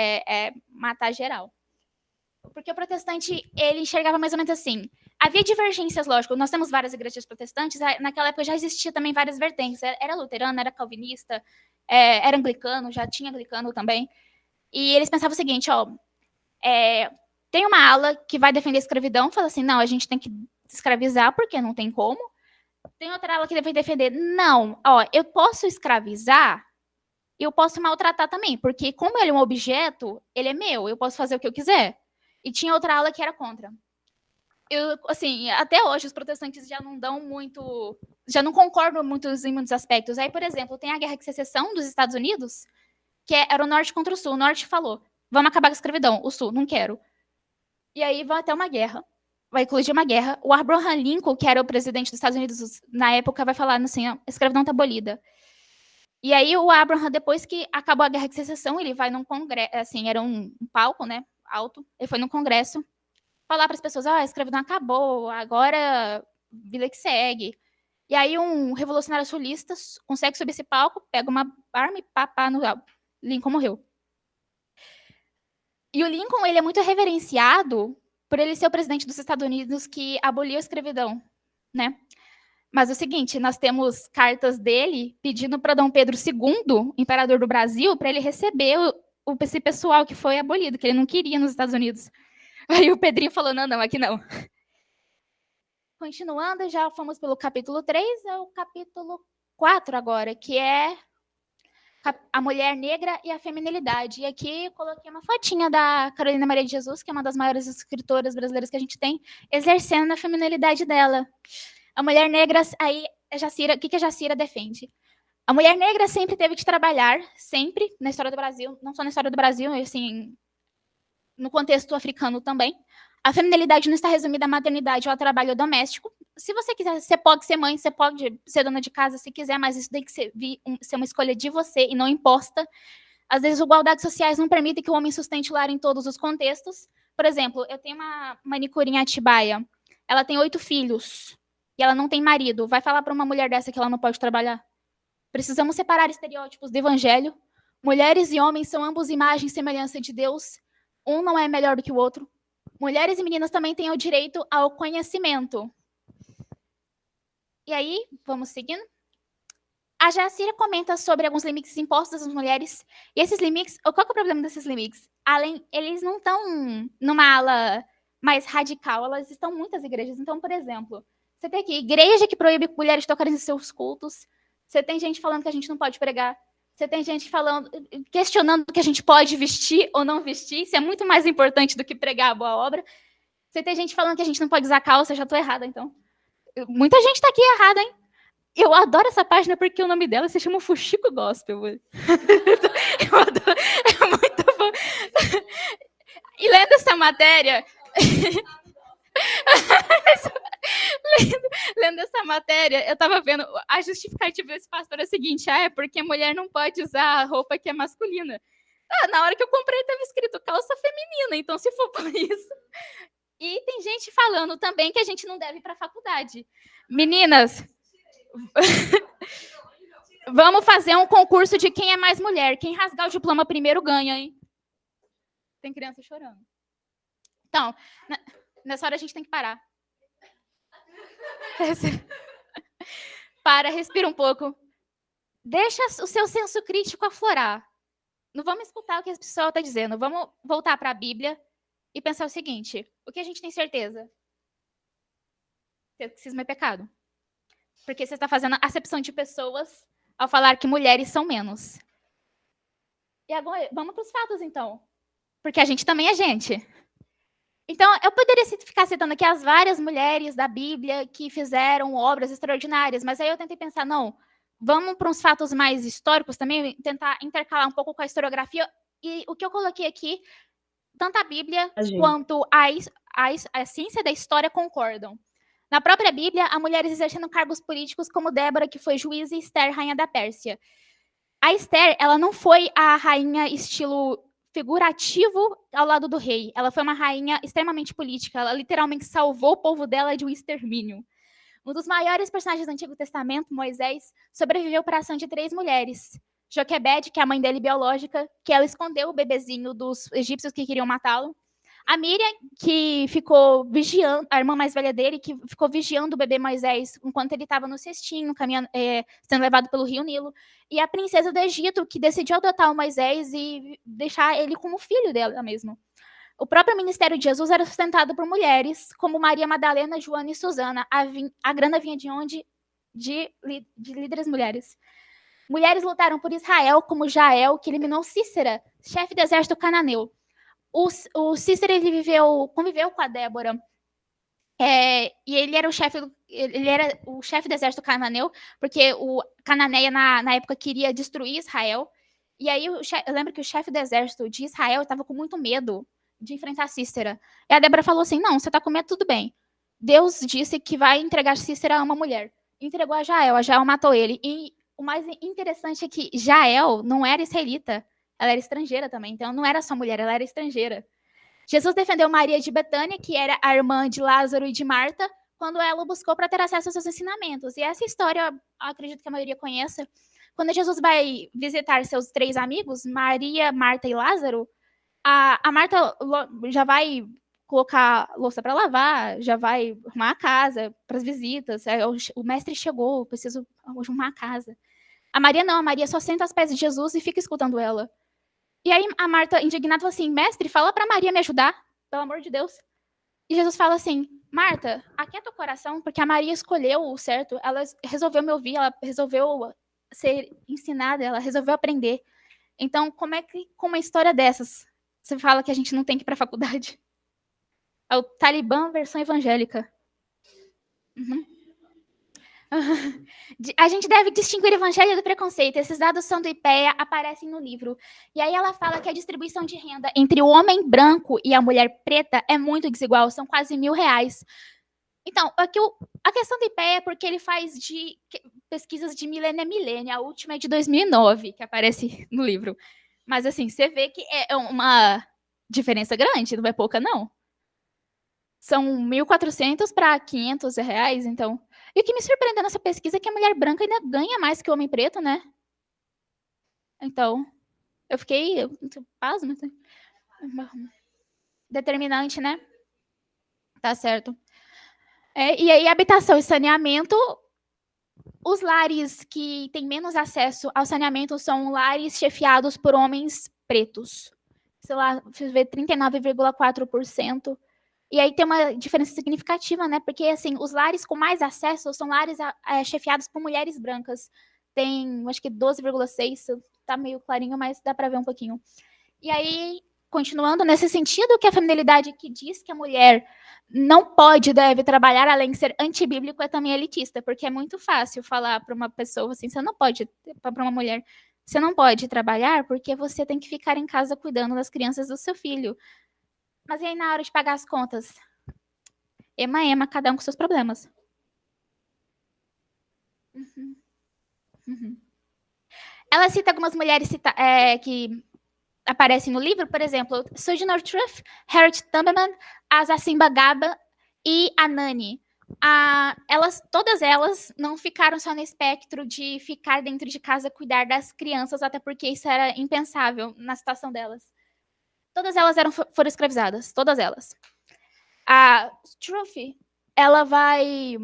matar geral. Porque o protestante, ele enxergava mais ou menos assim. Havia divergências, lógico. Nós temos várias igrejas protestantes. Naquela época já existia também várias vertentes. Era luterano, era calvinista, era anglicano, já tinha anglicano também. E eles pensavam o seguinte, tem uma ala que vai defender a escravidão, fala assim, não, a gente tem que escravizar porque não tem como. Tem outra ala que vai defender, não, eu posso escravizar e eu posso maltratar também, porque como ele é um objeto, ele é meu, eu posso fazer o que eu quiser. E tinha outra ala que era contra. Assim, até hoje os protestantes já não dão muito, já não concordam muito em muitos aspectos. Aí, por exemplo, tem a Guerra de Secessão dos Estados Unidos, que era o norte contra o sul. O norte falou, vamos acabar com a escravidão. O sul, não quero. E aí vai até uma guerra. Vai eclodir uma guerra. O Abraham Lincoln, que era o presidente dos Estados Unidos na época, vai falar assim, a escravidão está abolida. E aí o Abraham, depois que acabou a Guerra de Secessão, ele vai num congresso, assim, era um palco, né, alto. Ele foi num congresso falar para as pessoas, a escravidão acabou, agora vida que segue. E aí um revolucionário sulista consegue subir esse palco, pega uma arma e papá no Lincoln morreu. E o Lincoln, ele é muito reverenciado por ele ser o presidente dos Estados Unidos que aboliu a escravidão, né? Mas é o seguinte, nós temos cartas dele pedindo para Dom Pedro II, imperador do Brasil, para ele receber esse pessoal que foi abolido, que ele não queria nos Estados Unidos. Aí o Pedrinho falou, não, aqui não. Continuando, já fomos pelo capítulo 3, é o capítulo 4 agora, que é a mulher negra e a feminilidade. E aqui eu coloquei uma fotinha da Carolina Maria de Jesus, que é uma das maiores escritoras brasileiras que a gente tem, exercendo a feminilidade dela. A mulher negra, aí, o que a Jacira defende? A mulher negra sempre teve que trabalhar, sempre, na história do Brasil, não só na história do Brasil, assim, no contexto africano também. A feminilidade não está resumida à maternidade ou ao trabalho doméstico. Se você quiser, você pode ser mãe, você pode ser dona de casa se quiser, mas isso tem que ser uma escolha de você e não imposta. Às vezes, igualdades sociais não permitem que o homem sustente o lar em todos os contextos. Por exemplo, eu tenho uma manicure em Atibaia. Ela tem 8 filhos e ela não tem marido. Vai falar para uma mulher dessa que ela não pode trabalhar? Precisamos separar estereótipos do evangelho. Mulheres e homens são ambos imagem e semelhança de Deus. Um não é melhor do que o outro. Mulheres e meninas também têm o direito ao conhecimento. E aí, vamos seguindo. A Jacira comenta sobre alguns limites impostos às mulheres. E esses limites, qual que é o problema desses limites? Eles não estão numa ala mais radical, elas estão em muitas igrejas. Então, por exemplo, você tem aqui igreja que proíbe mulheres tocarem em seus cultos. Você tem gente falando que a gente não pode pregar. Você tem gente questionando que a gente pode vestir ou não vestir. Isso é muito mais importante do que pregar a boa obra. Você tem gente falando que a gente não pode usar calça. Eu já estou errada, então. Muita gente está aqui errada, hein? Eu adoro essa página porque o nome dela se chama Fuxico Gospel. Eu adoro. É muito bom. E lendo essa matéria... lendo essa matéria, eu estava vendo a justificativa desse pastor é a seguinte: é porque a mulher não pode usar roupa que é masculina. Na hora que eu comprei estava escrito calça feminina, então se for por isso. E tem gente falando também que a gente não deve ir para a faculdade. Meninas, vamos fazer um concurso de quem é mais mulher. Quem rasgar o diploma primeiro ganha, hein? Tem criança chorando. Então, nessa hora a gente tem que parar. Para, respira um pouco. Deixa o seu senso crítico aflorar. Não vamos escutar o que a pessoa está dizendo. Vamos voltar para a Bíblia e pensar o seguinte: o que a gente tem certeza? Sexismo é pecado. Porque você está fazendo acepção de pessoas ao falar que mulheres são menos. E agora, vamos para os fatos, então. Porque a gente também é gente. Então, eu poderia ficar citando aqui as várias mulheres da Bíblia que fizeram obras extraordinárias, mas aí eu tentei pensar, não, vamos para uns fatos mais históricos também, tentar intercalar um pouco com a historiografia. E o que eu coloquei aqui, tanto a Bíblia quanto a ciência da história concordam. Na própria Bíblia, há mulheres exercendo cargos políticos como Débora, que foi juíza, e Esther, rainha da Pérsia. A Esther, ela não foi a rainha estilo figurativo ao lado do rei. Ela foi uma rainha extremamente política. Ela literalmente salvou o povo dela de um extermínio. Um dos maiores personagens do Antigo Testamento, Moisés, sobreviveu para a ação de 3 mulheres. Joquebede, que é a mãe dele biológica, que ela escondeu o bebezinho dos egípcios que queriam matá-lo. A Miriam, que ficou vigiando, a irmã mais velha dele, que ficou vigiando o bebê Moisés enquanto ele estava no cestinho, caminhando, sendo levado pelo rio Nilo. E a princesa do Egito, que decidiu adotar o Moisés e deixar ele como filho dela mesmo. O próprio ministério de Jesus era sustentado por mulheres, como Maria Madalena, Joana e Susana. A grana vinha de onde? De líderes mulheres. Mulheres lutaram por Israel, como Jael, que eliminou Cícera, chefe do exército cananeu. O Cícero, ele conviveu com a Débora, e ele era o chefe do exército cananeu, porque o Cananeia, na época, queria destruir Israel. E aí, eu lembro que o chefe do exército de Israel estava com muito medo de enfrentar Cícera. E a Débora falou assim, não, você está com medo, tudo bem. Deus disse que vai entregar Cícera a uma mulher. Entregou a Jael matou ele. E o mais interessante é que Jael não era israelita. Ela era estrangeira também, então não era só mulher, ela era estrangeira. Jesus defendeu Maria de Betânia, que era a irmã de Lázaro e de Marta, quando ela o buscou para ter acesso aos seus ensinamentos. E essa história, eu acredito que a maioria conheça. Quando Jesus vai visitar seus 3 amigos, Maria, Marta e Lázaro, a Marta já vai colocar louça para lavar, já vai arrumar a casa para as visitas. Aí o mestre chegou, eu preciso arrumar a casa. A Maria não, a Maria só senta aos pés de Jesus e fica escutando ela. E aí a Marta, indignada, falou assim, mestre, fala para Maria me ajudar, pelo amor de Deus. E Jesus fala assim, Marta, aquieta o coração, porque a Maria escolheu o certo, ela resolveu me ouvir, ela resolveu ser ensinada, ela resolveu aprender. Então, como é que com uma história dessas, você fala que a gente não tem que ir para a faculdade? É o Talibã versão evangélica. Uhum. A gente deve distinguir o evangelho do preconceito. Esses dados são do IPEA, aparecem no livro. E aí ela fala que a distribuição de renda entre o homem branco e a mulher preta é muito desigual, são quase R$1.000. Então, aqui a questão do IPEA é porque ele faz pesquisas de milênio a milênio. A última é de 2009, que aparece no livro. Mas, assim, você vê que é uma diferença grande, não é pouca, não. São 1.400 para R$500, então... E o que me surpreendeu nessa pesquisa é que a mulher branca ainda ganha mais que o homem preto, né? Então, eu fiquei pasma. Determinante, né? Tá certo. E aí, habitação e saneamento. Os lares que têm menos acesso ao saneamento são lares chefiados por homens pretos. Sei lá, você vê 39,4%. E aí tem uma diferença significativa, né? Porque, assim, os lares com mais acesso são lares chefiados por mulheres brancas. Tem, acho que 12,6%, tá meio clarinho, mas dá para ver um pouquinho. E aí, continuando nesse sentido, que a feminilidade que diz que a mulher não pode, deve trabalhar, além de ser antibíblico, é também elitista, porque é muito fácil falar para uma pessoa assim, você não pode, para uma mulher, você não pode trabalhar porque você tem que ficar em casa cuidando das crianças do seu filho. Mas e aí, na hora de pagar as contas? Ema, cada um com seus problemas. Ela cita algumas mulheres que aparecem no livro, por exemplo, Sojourner Truth, Harriet Tubman, a Zacimba Gaba e a Nani. Todas elas não ficaram só no espectro de ficar dentro de casa cuidar das crianças, até porque isso era impensável na situação delas. Todas elas foram escravizadas, todas elas. A Truth, ela vai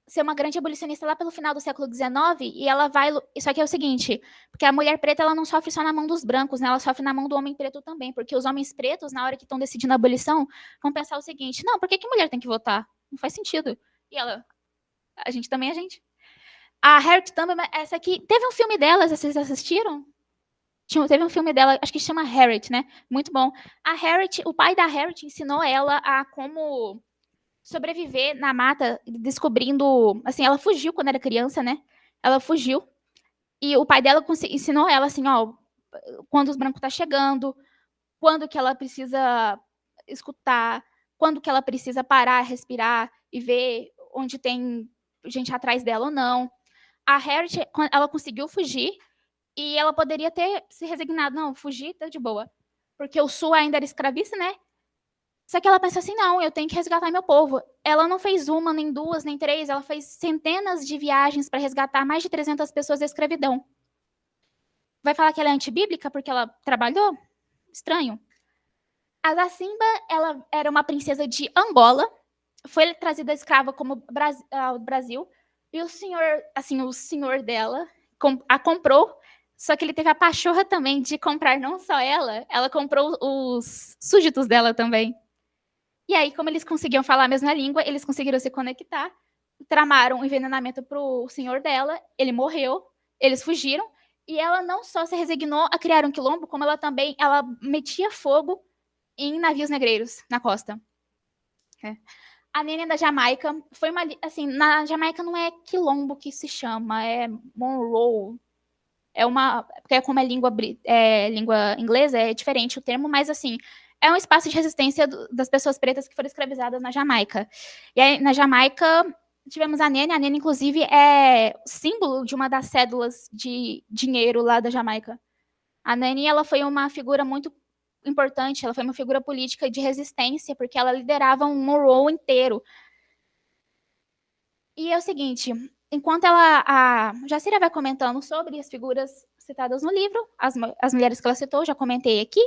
ser uma grande abolicionista lá pelo final do século XIX, e ela vai... Só que é o seguinte, porque a mulher preta ela não sofre só na mão dos brancos, né? Ela sofre na mão do homem preto também, porque os homens pretos, na hora que estão decidindo a abolição, vão pensar o seguinte, não, por que mulher tem que votar? Não faz sentido. E ela, a gente também é gente. A Harriet Tubman, essa aqui, teve um filme dela, vocês assistiram? Teve um filme dela, acho que chama Harriet, né? Muito bom. A Harriet, o pai da Harriet ensinou ela a como sobreviver na mata, descobrindo... Assim, ela fugiu quando era criança, né? Ela fugiu. E o pai dela ensinou ela, assim, ó, quando os brancos tá chegando, quando que ela precisa escutar, quando que ela precisa parar, respirar e ver onde tem gente atrás dela ou não. A Harriet, ela conseguiu fugir e ela poderia ter se resignado. Não, fugir tá de boa. Porque o Sul ainda era escravista, né? Só que ela pensa assim, não, eu tenho que resgatar meu povo. Ela não fez uma, nem duas, nem três, ela fez centenas de viagens para resgatar mais de 300 pessoas da escravidão. Vai falar que ela é antibíblica porque ela trabalhou? Estranho. A Zacimba, ela era uma princesa de Angola, foi trazida escrava ao Brasil, e o senhor dela a comprou, só que ele teve a pachorra também de comprar não só ela comprou os súditos dela também. E aí, como eles conseguiam falar a mesma língua, eles conseguiram se conectar, tramaram um envenenamento para o senhor dela, ele morreu, eles fugiram, e ela não só se resignou a criar um quilombo, como ela também metia fogo em navios negreiros na costa. A Nene da Jamaica foi uma... Assim, na Jamaica não é quilombo que se chama, é Monroe. Porque como é língua inglesa, é diferente o termo, mas assim... É um espaço de resistência das pessoas pretas que foram escravizadas na Jamaica. E aí, na Jamaica, tivemos a Nene. A Nene, inclusive, é símbolo de uma das cédulas de dinheiro lá da Jamaica. A Nene, ela foi uma figura muito importante, ela foi uma figura política de resistência, porque ela liderava um Monroe inteiro. E é o seguinte, enquanto a Jacira vai comentando sobre as figuras citadas no livro, as mulheres que ela citou, já comentei aqui,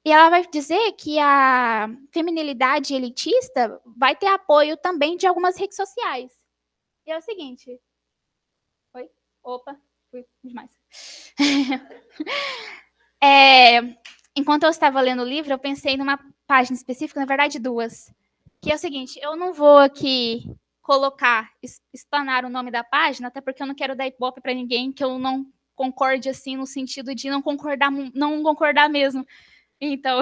E ela vai dizer que a feminilidade elitista vai ter apoio também de algumas redes sociais. E é o seguinte. Oi? Opa, fui demais. Enquanto eu estava lendo o livro, eu pensei numa página específica, na verdade duas. Que é o seguinte, eu não vou aqui colocar, explanar o nome da página, até porque eu não quero dar ibope para ninguém que eu não concorde, assim, no sentido de não concordar mesmo. Então,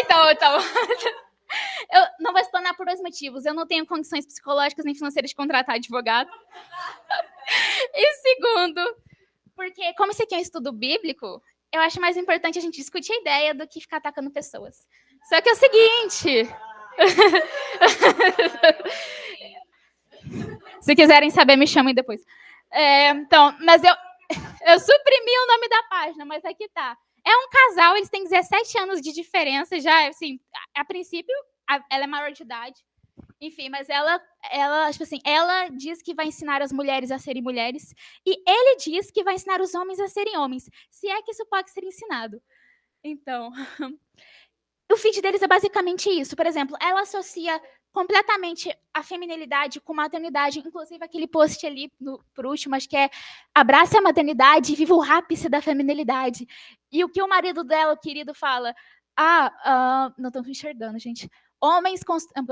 então. Eu não vou explanar por 2 motivos. Eu não tenho condições psicológicas nem financeiras de contratar advogado. E segundo, porque como esse aqui é um estudo bíblico, eu acho mais importante a gente discutir a ideia do que ficar atacando pessoas. Só que é o seguinte... Se quiserem saber, me chamem depois. Então, mas eu suprimi o nome da página, mas aqui tá. É um casal, eles têm 17 anos de diferença, já, assim, a princípio, ela é maior de idade. Enfim, mas ela, tipo assim, ela diz que vai ensinar as mulheres a serem mulheres e ele diz que vai ensinar os homens a serem homens, se é que isso pode ser ensinado. Então, o feed deles é basicamente isso. Por exemplo, ela associa completamente a feminilidade com maternidade, inclusive aquele post ali, por último, acho que é abrace a maternidade e viva o ápice da feminilidade. E o que o marido dela, o querido, fala, não estou enxergando, gente.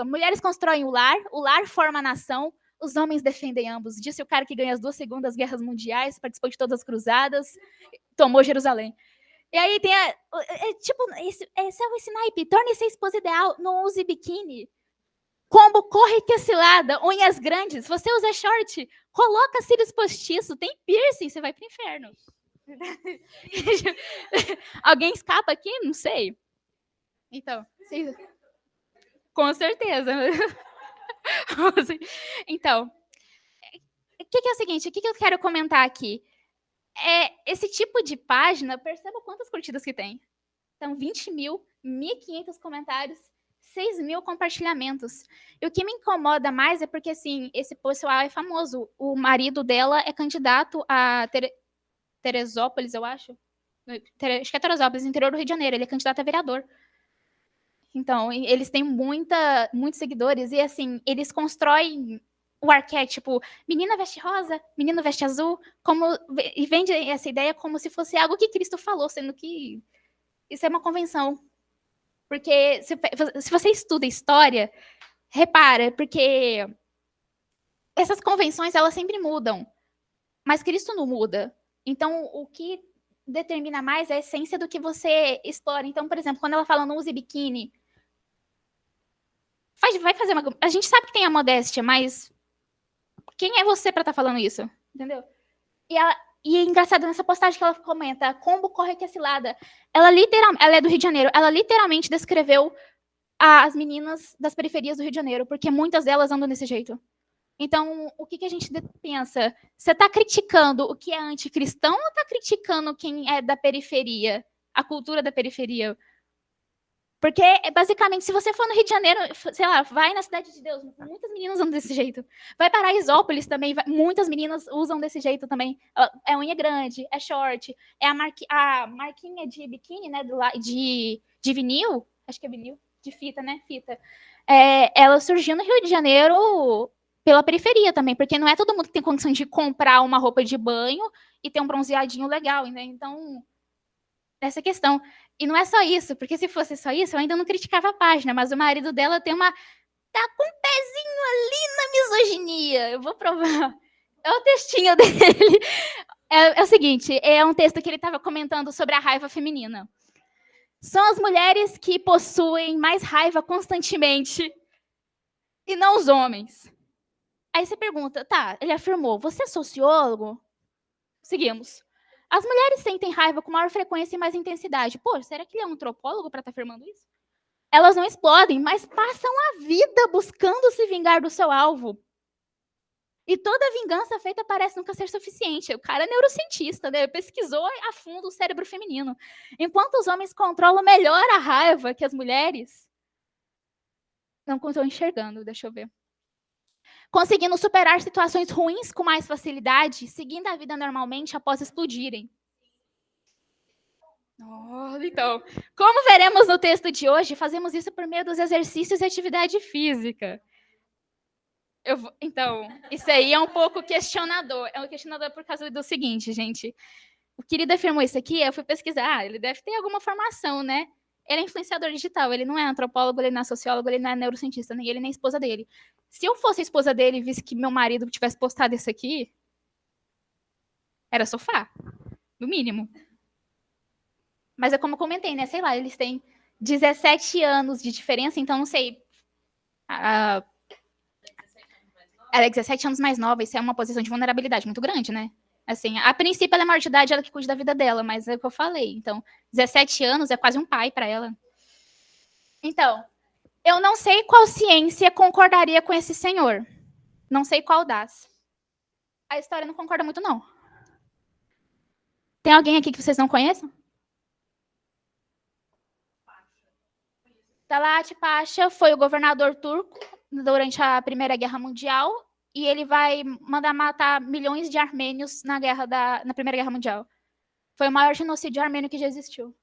Mulheres constroem o lar forma a nação, os homens defendem ambos. Disse o cara que ganha as 2 segundas guerras mundiais, participou de todas as cruzadas, tomou Jerusalém. E aí tem esse é o snipe, torne-se a esposa ideal, não use biquíni. Combo, corre que é cilada, unhas grandes, você usa short, coloca cílios postiço, tem piercing, você vai pro inferno. Alguém escapa aqui? Não sei. Então, com certeza. Então, o que é o seguinte, o que eu quero comentar aqui? Esse tipo de página, perceba quantas curtidas que tem. Então, 20 mil, 1.500 comentários, 6 mil compartilhamentos. E o que me incomoda mais é porque, assim, esse pessoal é famoso. O marido dela é candidato a Teresópolis, eu acho. Acho que é Teresópolis, interior do Rio de Janeiro. Ele é candidato a vereador. Então, eles têm muitos seguidores. E, assim, eles constroem o arquétipo menina veste rosa, menino veste azul, e vende essa ideia como se fosse algo que Cristo falou, sendo que isso é uma convenção. Porque se você estuda história, repara, porque essas convenções, elas sempre mudam, mas Cristo não muda. Então, o que determina mais é a essência do que você explora. Então, por exemplo, quando ela fala não use biquíni, vai fazer uma... A gente sabe que tem a modéstia, mas quem é você para estar falando isso? Entendeu? E é engraçado nessa postagem que ela comenta, combo corre que é cilada. Ela é do Rio de Janeiro, ela literalmente descreveu as meninas das periferias do Rio de Janeiro, porque muitas delas andam desse jeito. Então, o que a gente pensa? Você está criticando o que é anticristão ou está criticando quem é da periferia? A cultura da periferia? Porque, basicamente, se você for no Rio de Janeiro, sei lá, vai na Cidade de Deus, muitas meninas andam desse jeito. Vai para Paraisópolis também, muitas meninas usam desse jeito também. É unha grande, é short, é a marquinha de biquíni, né, de vinil, acho que é vinil, de fita, né, fita. Ela surgiu no Rio de Janeiro pela periferia também, porque não é todo mundo que tem condição de comprar uma roupa de banho e ter um bronzeadinho legal, né? Então, essa questão. E não é só isso, porque se fosse só isso, eu ainda não criticava a página, mas o marido dela tá com um pezinho ali na misoginia. Eu vou provar. É o textinho dele. É o seguinte, é um texto que ele estava comentando sobre a raiva feminina. São as mulheres que possuem mais raiva constantemente e não os homens. Aí você pergunta, tá, ele afirmou, você é sociólogo? Seguimos. As mulheres sentem raiva com maior frequência e mais intensidade. Pô, será que ele é um antropólogo para estar afirmando isso? Elas não explodem, mas passam a vida buscando se vingar do seu alvo. E toda vingança feita parece nunca ser suficiente. O cara é neurocientista, né? Pesquisou a fundo o cérebro feminino. Enquanto os homens controlam melhor a raiva que as mulheres... Não estou enxergando, deixa eu ver. conseguindo superar situações ruins com mais facilidade, seguindo a vida normalmente após explodirem. Então, como veremos no texto de hoje, fazemos isso por meio dos exercícios e atividade física. Então, isso aí é um pouco questionador. É um questionador por causa do seguinte, gente. O querido afirmou isso aqui, eu fui pesquisar. Ele deve ter alguma formação, né? Ele é influenciador digital, ele não é antropólogo, ele não é sociólogo, ele não é neurocientista, nem ele nem a esposa dele. Se eu fosse a esposa dele e visse que meu marido tivesse postado isso aqui, era sofá, no mínimo. Mas é como eu comentei, né? Sei lá, eles têm 17 anos de diferença, então não sei. Ela é 17 anos mais nova, isso é uma posição de vulnerabilidade muito grande, né? Assim, a princípio ela é maior de idade, ela que cuida da vida dela, mas é o que eu falei. Então, 17 anos é quase um pai para ela. Então, eu não sei qual ciência concordaria com esse senhor. Não sei qual das. A história não concorda muito, não. Tem alguém aqui que vocês não conheçam? Talat Pasha foi o governador turco durante a Primeira Guerra Mundial e ele vai mandar matar milhões de armênios na Primeira Guerra Mundial. Foi o maior genocídio armênio que já existiu.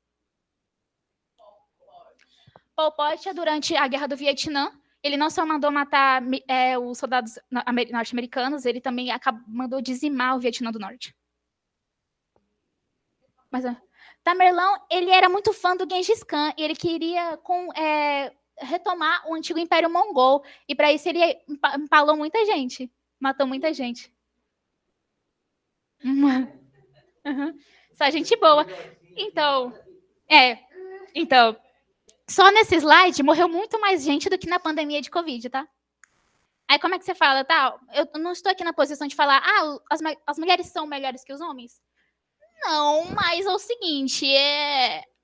Pol Pot, durante a Guerra do Vietnã, ele não só mandou matar os soldados norte-americanos, ele também mandou dizimar o Vietnã do Norte. Mas Tamerlão, ele era muito fã do Gengis Khan e ele queria retomar o antigo Império Mongol. E para isso ele empalou muita gente, matou muita gente. Uhum. Só gente boa. Então, só nesse slide morreu muito mais gente do que na pandemia de Covid, tá? Aí como é que você fala, tá? Eu não estou aqui na posição de falar, as mulheres são melhores que os homens? Não, mas é o seguinte,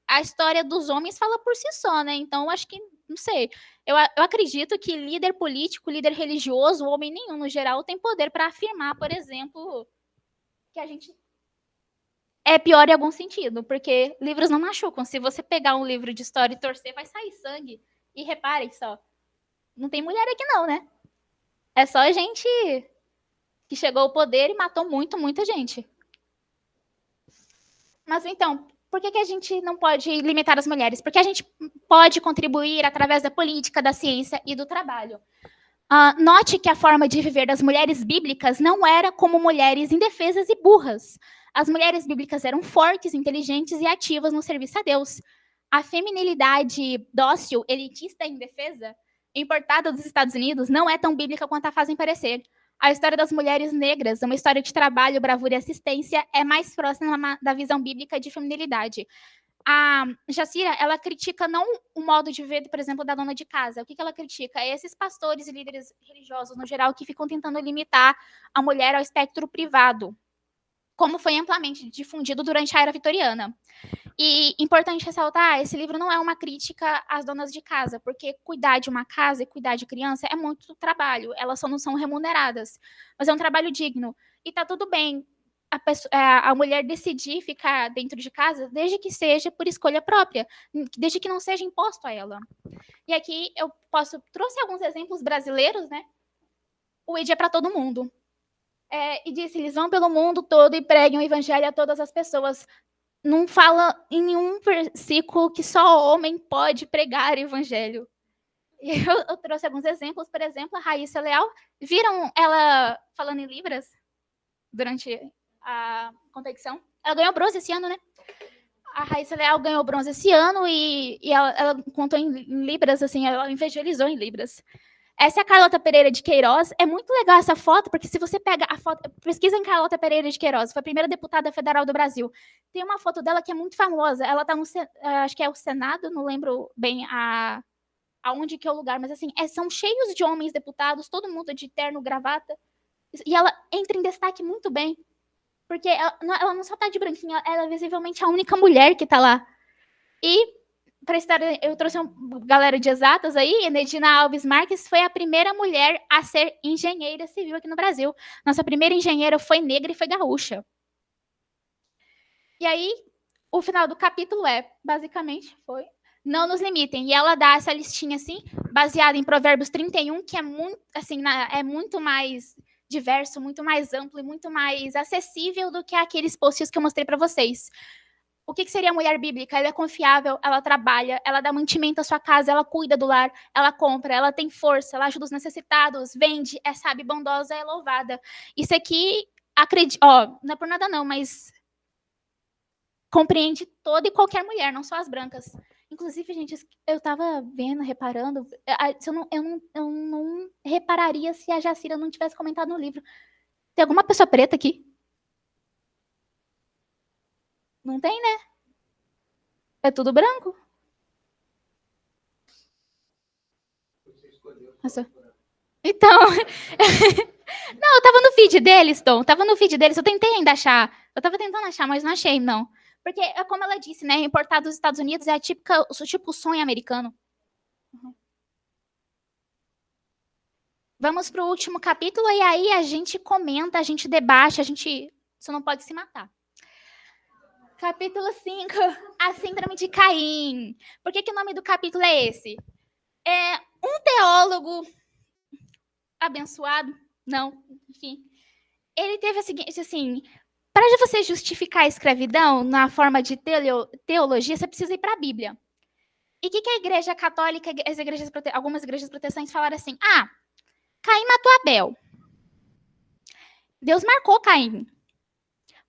a história dos homens fala por si só, né? Então, acho que, não sei. Eu acredito que líder político, líder religioso, homem nenhum, no geral, tem poder para afirmar, por exemplo, que a gente é pior em algum sentido, porque livros não machucam. Se você pegar um livro de história e torcer, vai sair sangue. E reparem só, não tem mulher aqui não, né? É só gente que chegou ao poder e matou muita gente. Mas então, por que a gente não pode limitar as mulheres? Porque a gente pode contribuir através da política, da ciência e do trabalho. Note que a forma de viver das mulheres bíblicas não era como mulheres indefesas e burras. As mulheres bíblicas eram fortes, inteligentes e ativas no serviço a Deus. A feminilidade dócil, elitista e indefesa, importada dos Estados Unidos, não é tão bíblica quanto a fazem parecer. A história das mulheres negras, uma história de trabalho, bravura e assistência, é mais próxima da visão bíblica de feminilidade. A Jacira, ela critica não o modo de viver, por exemplo, da dona de casa. O que ela critica? É esses pastores e líderes religiosos, no geral, que ficam tentando limitar a mulher ao espectro privado, como foi amplamente difundido durante a era vitoriana. E importante ressaltar, esse livro não é uma crítica às donas de casa, porque cuidar de uma casa e cuidar de criança é muito trabalho, elas só não são remuneradas, mas é um trabalho digno. E tá tudo bem a mulher decidir ficar dentro de casa, desde que seja por escolha própria, desde que não seja imposto a ela. E aqui eu trouxe alguns exemplos brasileiros, né? O ID é para todo mundo. E disse, eles vão pelo mundo todo e pregam o evangelho a todas as pessoas. Não fala em nenhum versículo que só homem pode pregar o evangelho. E eu trouxe alguns exemplos, por exemplo, a Raíssa Leal. Viram ela falando em libras durante a competição? Ela ganhou bronze esse ano, né? A Raíssa Leal ganhou bronze esse ano e ela contou em libras, assim, ela evangelizou em libras. Essa é a Carlota Pereira de Queiroz. É muito legal essa foto, porque se você pega a foto... Pesquisa em Carlota Pereira de Queiroz. Foi a primeira deputada federal do Brasil. Tem uma foto dela que é muito famosa. Ela está no... acho que é o Senado, não lembro bem aonde que é o lugar. Mas, assim, são cheios de homens deputados, todo mundo de terno, gravata. E ela entra em destaque muito bem. Porque ela não só está de branquinha, ela é visivelmente a única mulher que está lá. E... para história, eu trouxe uma galera de exatas aí. Enedina Alves Marques foi a primeira mulher a ser engenheira civil aqui no Brasil. Nossa primeira engenheira foi negra e foi gaúcha. E aí, o final do capítulo basicamente, foi não nos limitem. E ela dá essa listinha assim, baseada em Provérbios 31, que é muito, assim, é muito mais diverso, muito mais amplo e muito mais acessível do que aqueles posts que eu mostrei para vocês. O que seria a mulher bíblica? Ela é confiável, ela trabalha, ela dá mantimento à sua casa, ela cuida do lar, ela compra, ela tem força, ela ajuda os necessitados, vende, é sábia, bondosa, é louvada. Isso aqui, não é por nada não, mas compreende toda e qualquer mulher, não só as brancas. Inclusive, gente, eu estava vendo, reparando, eu não repararia se a Jacira não tivesse comentado no livro. Tem alguma pessoa preta aqui? Não tem, né? É tudo branco. Nossa. Então, não, eu tava no feed deles, Tom. Tava no feed deles, eu tentei ainda achar. Eu tava tentando achar, mas não achei, não. Porque, como ela disse, né, importar dos Estados Unidos é tipo o sonho americano. Uhum. Vamos pro último capítulo e aí a gente comenta, a gente debate, você não pode se matar. Capítulo 5, a síndrome de Caim. Por que o nome do capítulo é esse? É um teólogo abençoado, não, enfim. Ele teve a seguinte, assim, para você justificar a escravidão na forma de teologia, você precisa ir para a Bíblia. E o que a igreja católica, algumas igrejas protestantes falaram assim, Caim matou Abel. Deus marcou Caim.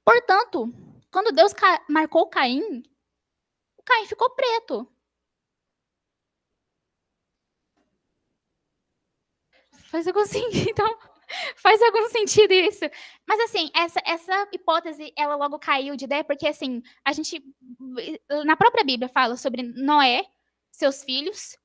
Portanto, quando Deus marcou Caim, o Caim ficou preto. Faz algum sentido, então, faz algum sentido isso. Mas, assim, essa hipótese, ela logo caiu de ideia, porque, assim, a gente, na própria Bíblia, fala sobre Noé, seus filhos,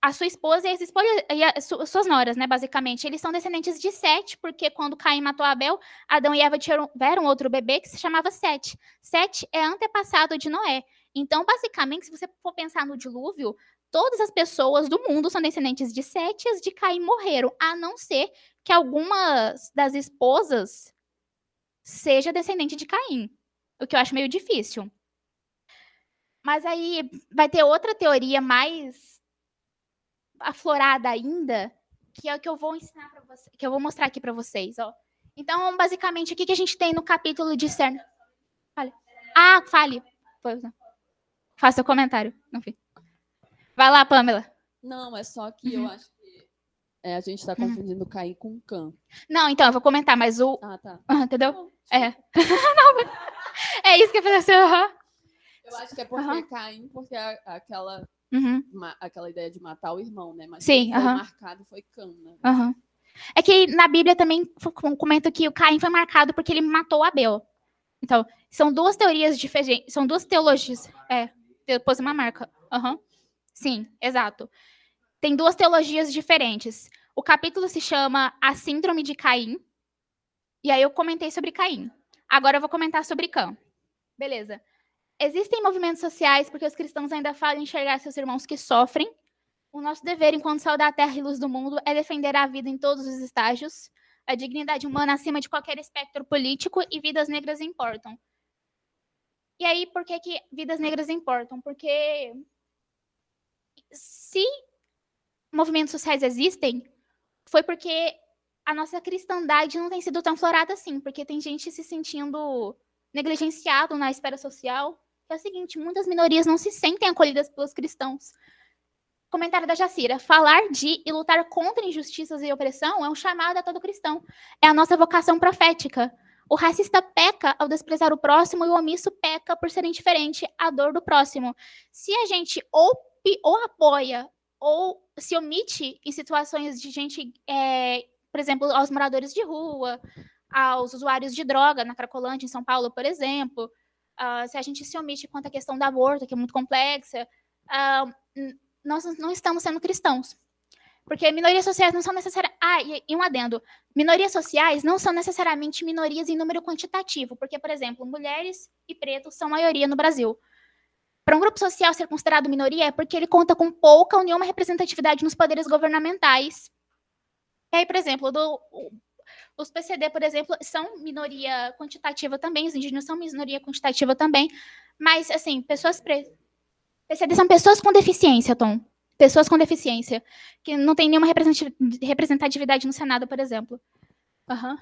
a sua esposa e as suas noras, né, basicamente. Eles são descendentes de Sete, porque quando Caim matou Abel, Adão e Eva tiveram outro bebê que se chamava Sete. Sete é antepassado de Noé. Então, basicamente, se você for pensar no dilúvio, todas as pessoas do mundo são descendentes de Sete e as de Caim morreram, a não ser que algumas das esposas seja descendente de Caim, o que eu acho meio difícil. Mas aí vai ter outra teoria mais aflorada ainda, que é o que eu vou ensinar para vocês, que eu vou mostrar aqui para vocês, ó. Então, basicamente, o que a gente tem no capítulo de Cerne? Fale. Fale. Faça o comentário. Não vi. Vai lá, Pamela. Não, é só que eu acho que a gente está confundindo Caim com Cã. Não, então, eu vou comentar, mas o... Tá. Entendeu? Não, Não, é isso que eu falei assim, Eu acho que é porque Caim, porque aquela ideia de matar o irmão, né? Mas sim, foi marcado, foi Cã, né? É que na Bíblia também comenta que o Caim foi marcado porque ele matou Abel. Então, são duas teorias diferentes, são duas teologias. Depois uma marca. Sim, exato. Tem duas teologias diferentes. O capítulo se chama A Síndrome de Caim. E aí eu comentei sobre Caim. Agora eu vou comentar sobre Cã. Beleza. Existem movimentos sociais porque os cristãos ainda falam em enxergar seus irmãos que sofrem. O nosso dever, enquanto sal da terra e luz do mundo, é defender a vida em todos os estágios, a dignidade humana acima de qualquer espectro político, e vidas negras importam. E aí, por que vidas negras importam? Porque se movimentos sociais existem, foi porque a nossa cristandade não tem sido tão florada assim, porque tem gente se sentindo negligenciado na esfera social. É o seguinte, muitas minorias não se sentem acolhidas pelos cristãos. Comentário da Jacira. Falar de e lutar contra injustiças e opressão é um chamado a todo cristão. É a nossa vocação profética. O racista peca ao desprezar o próximo e o omisso peca por ser indiferente à dor do próximo. Se a gente ou apoia ou se omite em situações de gente, por exemplo, aos moradores de rua, aos usuários de droga, na Cracolândia, em São Paulo, por exemplo, se a gente se omite quanto à questão do aborto, que é muito complexa, nós não estamos sendo cristãos. Porque minorias sociais não são necessariamente... e um adendo. Minorias sociais não são necessariamente minorias em número quantitativo, porque, por exemplo, mulheres e pretos são maioria no Brasil. Para um grupo social ser considerado minoria é porque ele conta com pouca ou nenhuma representatividade nos poderes governamentais. E aí, por exemplo, os PCD, por exemplo, são minoria quantitativa também, os indígenas são minoria quantitativa também, mas, assim, pessoas pretas... PCD são pessoas com deficiência, Tom. Pessoas com deficiência, que não tem nenhuma representatividade no Senado, por exemplo. Uhum.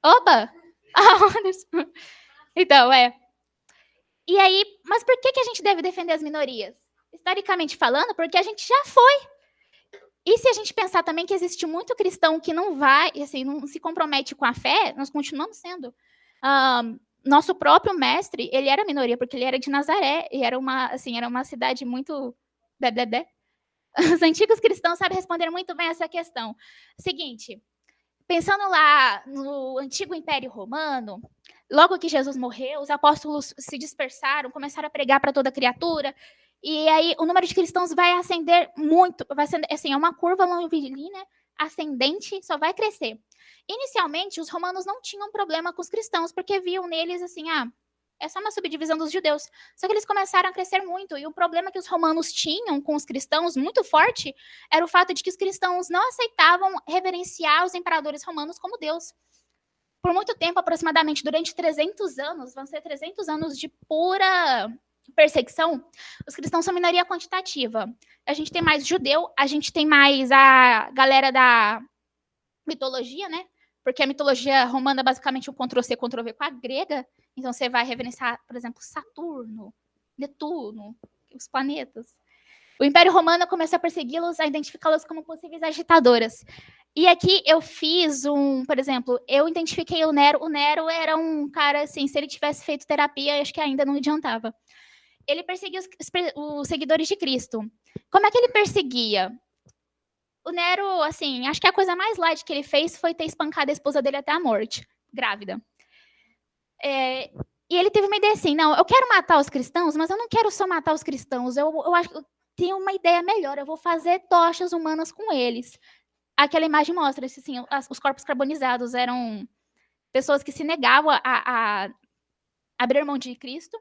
Opa! Anderson. Então, E aí, mas por que a gente deve defender as minorias? Historicamente falando, porque a gente já foi. E se a gente pensar também que existe muito cristão que não vai, assim, não se compromete com a fé, nós continuamos sendo. Nosso próprio mestre, ele era minoria, porque ele era de Nazaré, e era uma cidade muito... Os antigos cristãos sabem responder muito bem essa questão. Seguinte, pensando lá no antigo Império Romano, logo que Jesus morreu, os apóstolos se dispersaram, começaram a pregar para toda criatura, e aí o número de cristãos vai ascender muito, vai ser, assim, é uma curva longilínea, ascendente, só vai crescer. Inicialmente, os romanos não tinham problema com os cristãos, porque viam neles assim, é só uma subdivisão dos judeus. Só que eles começaram a crescer muito, e o problema que os romanos tinham com os cristãos, muito forte, era o fato de que os cristãos não aceitavam reverenciar os imperadores romanos como Deus. Por muito tempo, aproximadamente durante 300 anos, vão ser 300 anos de pura perseguição, os cristãos são minoria quantitativa. A gente tem mais judeu, a gente tem mais a galera da mitologia, né? Porque a mitologia romana é basicamente um Ctrl-C, Ctrl-V com a grega. Então você vai reverenciar, por exemplo, Saturno, Netuno, os planetas. O Império Romano começou a persegui-los, a identificá-los como possíveis agitadoras. E aqui eu fiz por exemplo, eu identifiquei o Nero. O Nero era um cara, assim, se ele tivesse feito terapia, acho que ainda não adiantava. Ele perseguia os seguidores de Cristo. Como é que ele perseguia? O Nero, assim, acho que a coisa mais light que ele fez foi ter espancado a esposa dele até a morte, grávida. E ele teve uma ideia assim, não, eu quero matar os cristãos, mas eu não quero só matar os cristãos, eu acho que eu tenho uma ideia melhor, eu vou fazer tochas humanas com eles. Aquela imagem mostra, assim, os corpos carbonizados eram pessoas que se negavam a abrir mão de Cristo,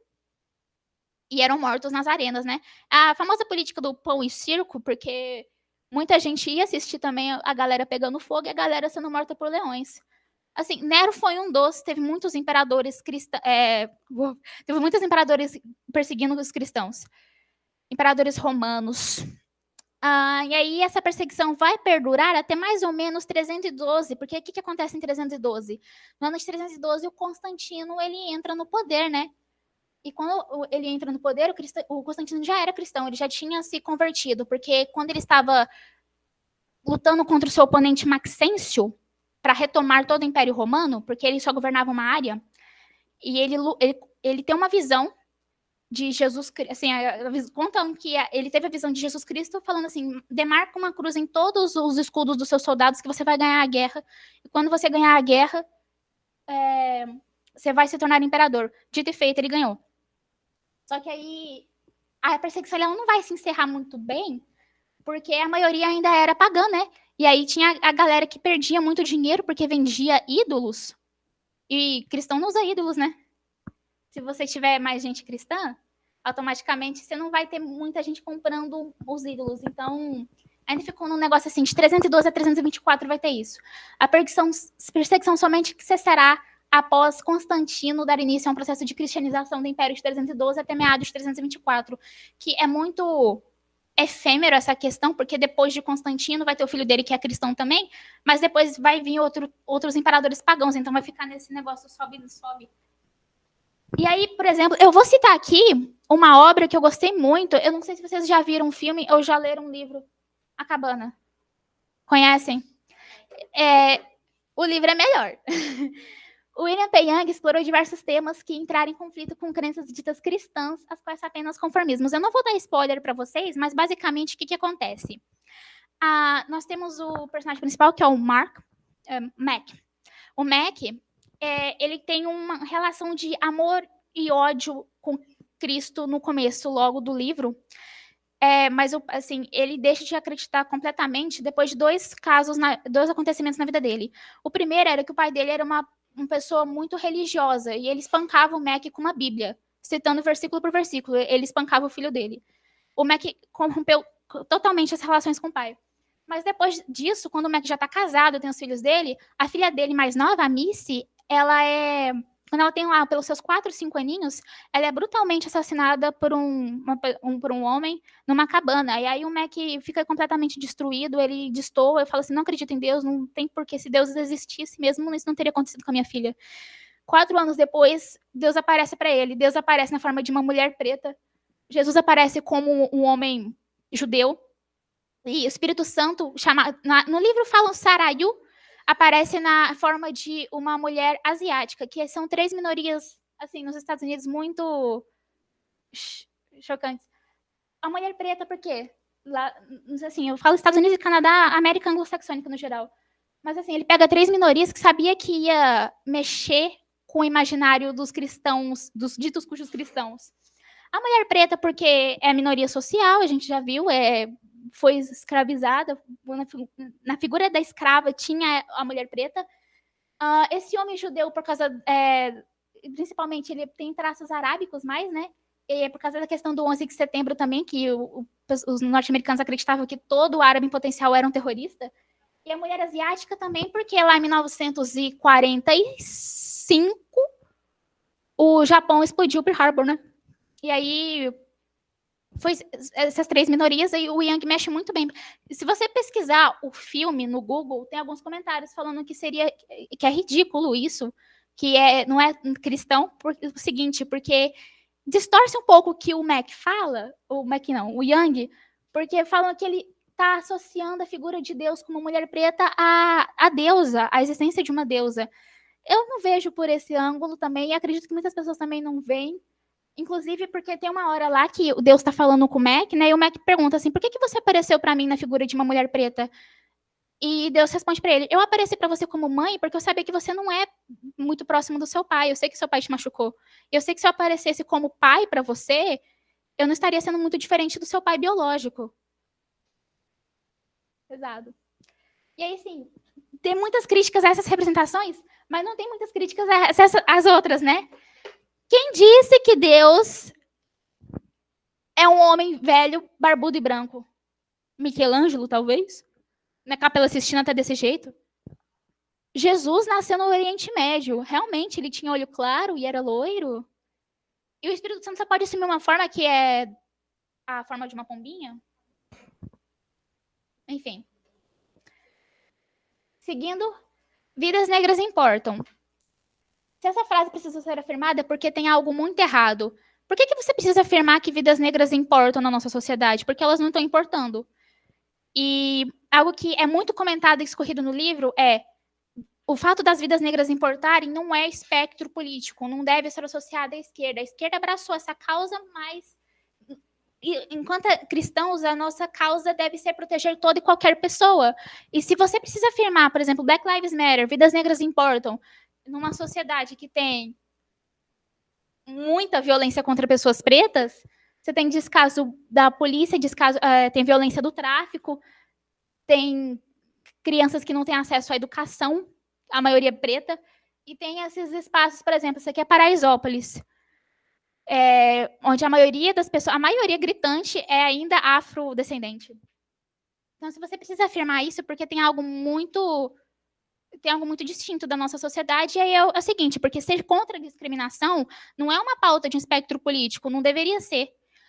e eram mortos nas arenas, né? A famosa política do pão e circo, porque muita gente ia assistir também a galera pegando fogo e a galera sendo morta por leões. Assim, Nero foi um dos, teve muitos imperadores teve muitos imperadores perseguindo os cristãos. Imperadores romanos. E aí essa perseguição vai perdurar até mais ou menos 312, porque o que acontece em 312? No ano de 312, o Constantino, ele entra no poder, né? E quando ele entra no poder, o Constantino já era cristão, ele já tinha se convertido, porque quando ele estava lutando contra o seu oponente Maxêncio, para retomar todo o Império Romano, porque ele só governava uma área, e ele tem uma visão de Jesus, assim, contam que ele teve a visão de Jesus Cristo falando assim, demarca uma cruz em todos os escudos dos seus soldados que você vai ganhar a guerra, e quando você ganhar a guerra, você vai se tornar imperador. Dito e feito, ele ganhou. Só que aí a perseguição ela não vai se encerrar muito bem, porque a maioria ainda era pagã, né? E aí tinha a galera que perdia muito dinheiro porque vendia ídolos. E cristão não usa ídolos, né? Se você tiver mais gente cristã, automaticamente você não vai ter muita gente comprando os ídolos. Então, ainda ficou num negócio assim, de 312 a 324 vai ter isso. A perseguição somente que cessará após Constantino dar início a um processo de cristianização do Império de 312 até meados de 324, que é muito efêmero essa questão, porque depois de Constantino vai ter o filho dele que é cristão também, mas depois vai vir outros imperadores pagãos, então vai ficar nesse negócio sobe. E aí, por exemplo, eu vou citar aqui uma obra que eu gostei muito, eu não sei se vocês já viram um filme ou já leram um livro, A Cabana. Conhecem? O livro é melhor. O William P. Young explorou diversos temas que entraram em conflito com crenças ditas cristãs, as quais são apenas conformismos. Eu não vou dar spoiler para vocês, mas basicamente o que acontece? Nós temos o personagem principal, que é o Mac. O Mac, ele tem uma relação de amor e ódio com Cristo no começo, logo do livro. Mas assim, ele deixa de acreditar completamente depois de dois acontecimentos na vida dele. O primeiro era que o pai dele era uma pessoa muito religiosa, e ele espancava o Mac com uma Bíblia, citando versículo por versículo. Ele espancava o filho dele. O Mac corrompeu totalmente as relações com o pai. Mas depois disso, quando o Mac já está casado, tem os filhos dele, a filha dele mais nova, a Missy, ela é quando ela tem lá pelos seus 4, 5 aninhos, ela é brutalmente assassinada por por um homem numa cabana. E aí o Mac fica completamente destruído, ele destoa, fala assim, não acredito em Deus, não tem porquê, se Deus existisse mesmo, isso não teria acontecido com a minha filha. 4 anos depois, Deus aparece para ele, Deus aparece na forma de uma mulher preta, Jesus aparece como um homem judeu, e o Espírito Santo, no livro falam Sarayu, aparece na forma de uma mulher asiática, que são 3 minorias, assim, nos Estados Unidos, muito chocantes. A mulher preta, por quê? Lá, assim, eu falo Estados Unidos e Canadá, América anglo-saxônica no geral. Mas, assim, ele pega 3 minorias que sabia que ia mexer com o imaginário dos cristãos, dos ditos cujos cristãos. A mulher preta, porque é minoria social, a gente já viu, foi escravizada, na figura da escrava tinha a mulher preta. Esse homem judeu, por causa, principalmente, ele tem traços arábicos mais, né? E é por causa da questão do 11 de setembro também, que os norte-americanos acreditavam que todo árabe em potencial era um terrorista. E a mulher asiática também, porque lá em 1945, o Japão explodiu Pearl Harbor, né? E aí, foi essas 3 minorias, aí o Yang mexe muito bem. Se você pesquisar o filme no Google, tem alguns comentários falando que é ridículo isso, que não é cristão, por o seguinte, porque distorce um pouco o que o Mac fala, o Yang, porque falam que ele está associando a figura de Deus como mulher preta à deusa, à existência de uma deusa. Eu não vejo por esse ângulo também, e acredito que muitas pessoas também não veem. Inclusive, porque tem uma hora lá que o Deus está falando com o Mac, né? E o Mac pergunta assim, por que você apareceu para mim na figura de uma mulher preta? E Deus responde para ele, eu apareci para você como mãe porque eu sabia que você não é muito próximo do seu pai. Eu sei que seu pai te machucou. Eu sei que se eu aparecesse como pai para você, eu não estaria sendo muito diferente do seu pai biológico. Pesado. E aí, sim, tem muitas críticas a essas representações, mas não tem muitas críticas às outras, né? Quem disse que Deus é um homem velho, barbudo e branco? Michelangelo, talvez? Na Capela Sistina tá desse jeito? Jesus nasceu no Oriente Médio. Realmente, ele tinha olho claro e era loiro? E o Espírito Santo só pode assumir uma forma que é a forma de uma pombinha? Enfim. Seguindo, vidas negras importam. Se essa frase precisa ser afirmada é porque tem algo muito errado. Por que você precisa afirmar que vidas negras importam na nossa sociedade? Porque elas não estão importando. E algo que é muito comentado e discorrido no livro é o fato das vidas negras importarem não é espectro político, não deve ser associado à esquerda. A esquerda abraçou essa causa, mas enquanto cristãos, a nossa causa deve ser proteger toda e qualquer pessoa. E se você precisa afirmar, por exemplo, Black Lives Matter, vidas negras importam, numa sociedade que tem muita violência contra pessoas pretas, você tem descaso da polícia, tem violência do tráfico, tem crianças que não têm acesso à educação, a maioria preta, e tem esses espaços, por exemplo, isso aqui é Paraisópolis, onde a maioria das pessoas, a maioria gritante é ainda afrodescendente. Então, se você precisa afirmar isso, porque tem algo muito distinto da nossa sociedade, e aí é o seguinte, porque ser contra a discriminação não é uma pauta de um espectro político, não deveria ser.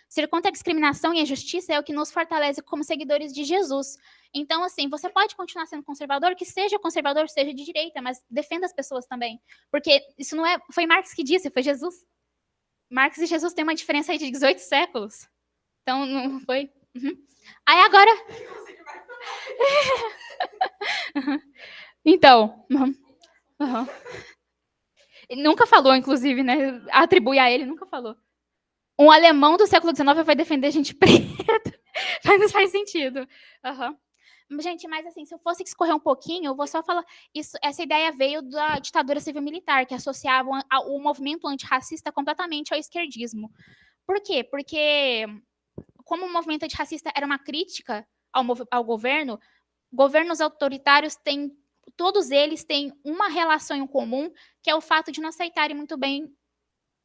Ser contra a discriminação e a justiça é o que nos fortalece como seguidores de Jesus. Então, assim, você pode continuar sendo conservador, seja de direita, mas defenda as pessoas também. Porque isso não foi Marx que disse, foi Jesus. Marx e Jesus têm uma diferença aí de 18 séculos. Então, não foi... Uhum. Aí, agora... Então, ele nunca falou, inclusive, né? Atribui a ele, nunca falou. Um alemão do século XIX vai defender gente preta. Mas não faz sentido. Gente, mas assim, se eu fosse escorrer um pouquinho, eu vou só falar... Essa ideia veio da ditadura civil-militar, que associava o movimento antirracista completamente ao esquerdismo. Por quê? Porque, como o movimento antirracista era uma crítica ao governo, governos autoritários todos eles têm uma relação em comum, que é o fato de não aceitarem muito bem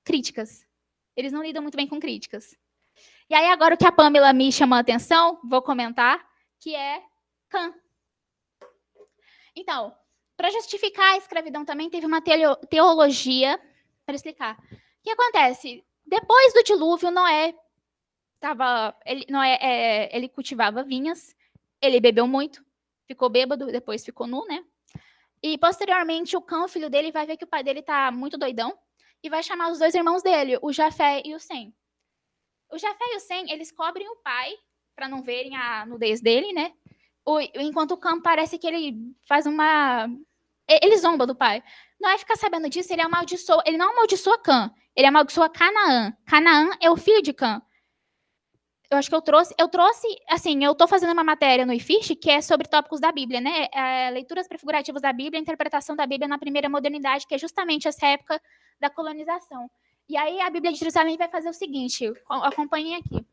críticas. Eles não lidam muito bem com críticas. E aí, agora, o que a Pamela me chamou a atenção, vou comentar, que é Kant. Então, para justificar a escravidão também, teve uma teologia para explicar. O que acontece? Depois do dilúvio, ele cultivava vinhas, ele bebeu muito, ficou bêbado, depois ficou nu, né? E, posteriormente, o Cã, o filho dele, vai ver que o pai dele tá muito doidão e vai chamar os 2 irmãos dele, o Jafé e o Sem. O Jafé e o Sem, eles cobrem o pai para não verem a nudez dele, né? Enquanto o Cã parece que ele faz uma... Ele zomba do pai. Noé fica sabendo disso, ele não amaldiçoa Cã, ele amaldiçoa Canaã. Canaã é o filho de Cã. Eu acho que eu trouxe, assim, eu tô fazendo uma matéria no iFish que é sobre tópicos da Bíblia, né? Leituras prefigurativas da Bíblia, interpretação da Bíblia na primeira modernidade, que é justamente essa época da colonização. E aí a Bíblia de Jerusalém vai fazer o seguinte, acompanhem aqui.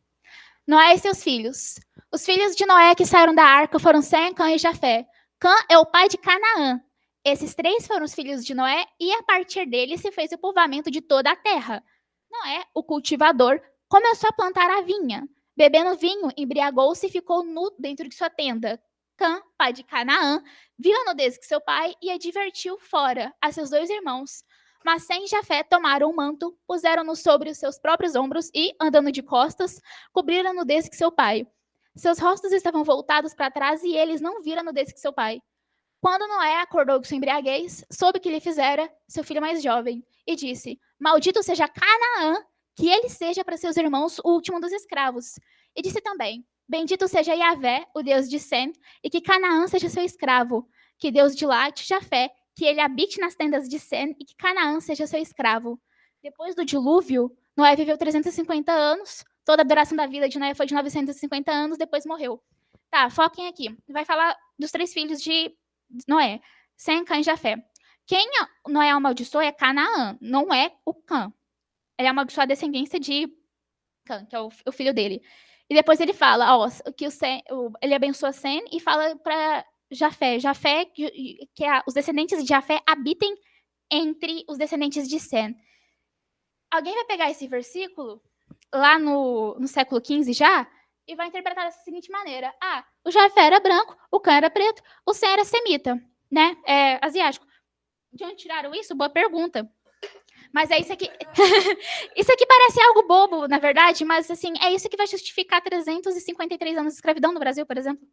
Noé e seus filhos. Os filhos de Noé que saíram da arca foram Sem, Cã e Jafé. Cã é o pai de Canaã. Esses 3 foram os filhos de Noé e a partir deles se fez o povoamento de toda a terra. Noé, o cultivador, começou a plantar a vinha. Bebendo vinho, embriagou-se e ficou nu dentro de sua tenda. Cã, pai de Canaã, viu a nudez de seu pai e a divertiu fora a seus 2 irmãos. Mas Sem e Jafé tomaram um manto, puseram-no sobre os seus próprios ombros e, andando de costas, cobriram a nudez de seu pai. Seus rostos estavam voltados para trás e eles não viram a nudez de seu pai. Quando Noé acordou com sua embriaguez, soube que lhe fizera seu filho mais jovem, e disse: Maldito seja Canaã, que ele seja para seus irmãos o último dos escravos. E disse também: Bendito seja Yahvé, o Deus de Sem, e que Canaã seja seu escravo. Que Deus dilate Jafé, que ele habite nas tendas de Sem, e que Canaã seja seu escravo. Depois do dilúvio, Noé viveu 350 anos. Toda a duração da vida de Noé foi de 950 anos, depois morreu. Tá, foquem aqui. Vai falar dos 3 filhos de Noé, Sem, Cã e Jafé. Quem Noé amaldiçoou é Canaã, não é o Cã. Ele amaldiçoou a descendência de Cã, que é o filho dele. E depois ele fala que ele abençoa Sem e fala para Jafé que os descendentes de Jafé habitem entre os descendentes de Sem. Alguém vai pegar esse versículo lá no século XV já e vai interpretar dessa seguinte maneira: o Jafé era branco, o Cã era preto, o Sem era semita, né? Asiático. De onde tiraram isso? Boa pergunta. Mas é isso aqui. Isso aqui parece algo bobo, na verdade, mas assim, é isso que vai justificar 353 anos de escravidão no Brasil, por exemplo.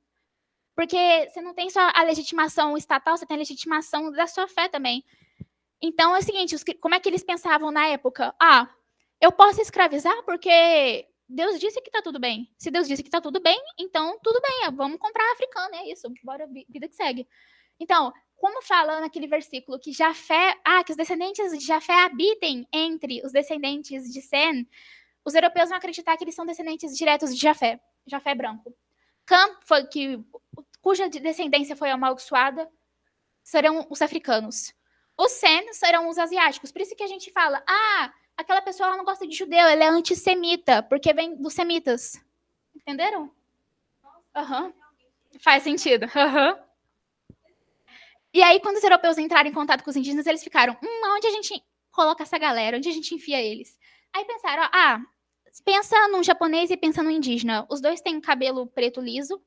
Porque você não tem só a legitimação estatal, você tem a legitimação da sua fé também. Então é o seguinte, como é que eles pensavam na época? Eu posso escravizar porque Deus disse que tá tudo bem. Se Deus disse que tá tudo bem, então tudo bem, vamos comprar africano, é isso, bora, vida que segue. Então, como fala naquele versículo que que os descendentes de Jafé habitem entre os descendentes de Sem, os europeus vão acreditar que eles são descendentes diretos de Jafé. Jafé branco. Cã, cuja descendência foi amaldiçoada, serão os africanos. Os Sem serão os asiáticos. Por isso que a gente fala, aquela pessoa ela não gosta de judeu, ela é antissemita, porque vem dos semitas. Entenderam? Faz sentido. E aí, quando os europeus entraram em contato com os indígenas, eles ficaram, onde a gente coloca essa galera? Onde a gente enfia eles? Aí pensaram, pensa num japonês e pensa num indígena. Os 2 têm cabelo preto liso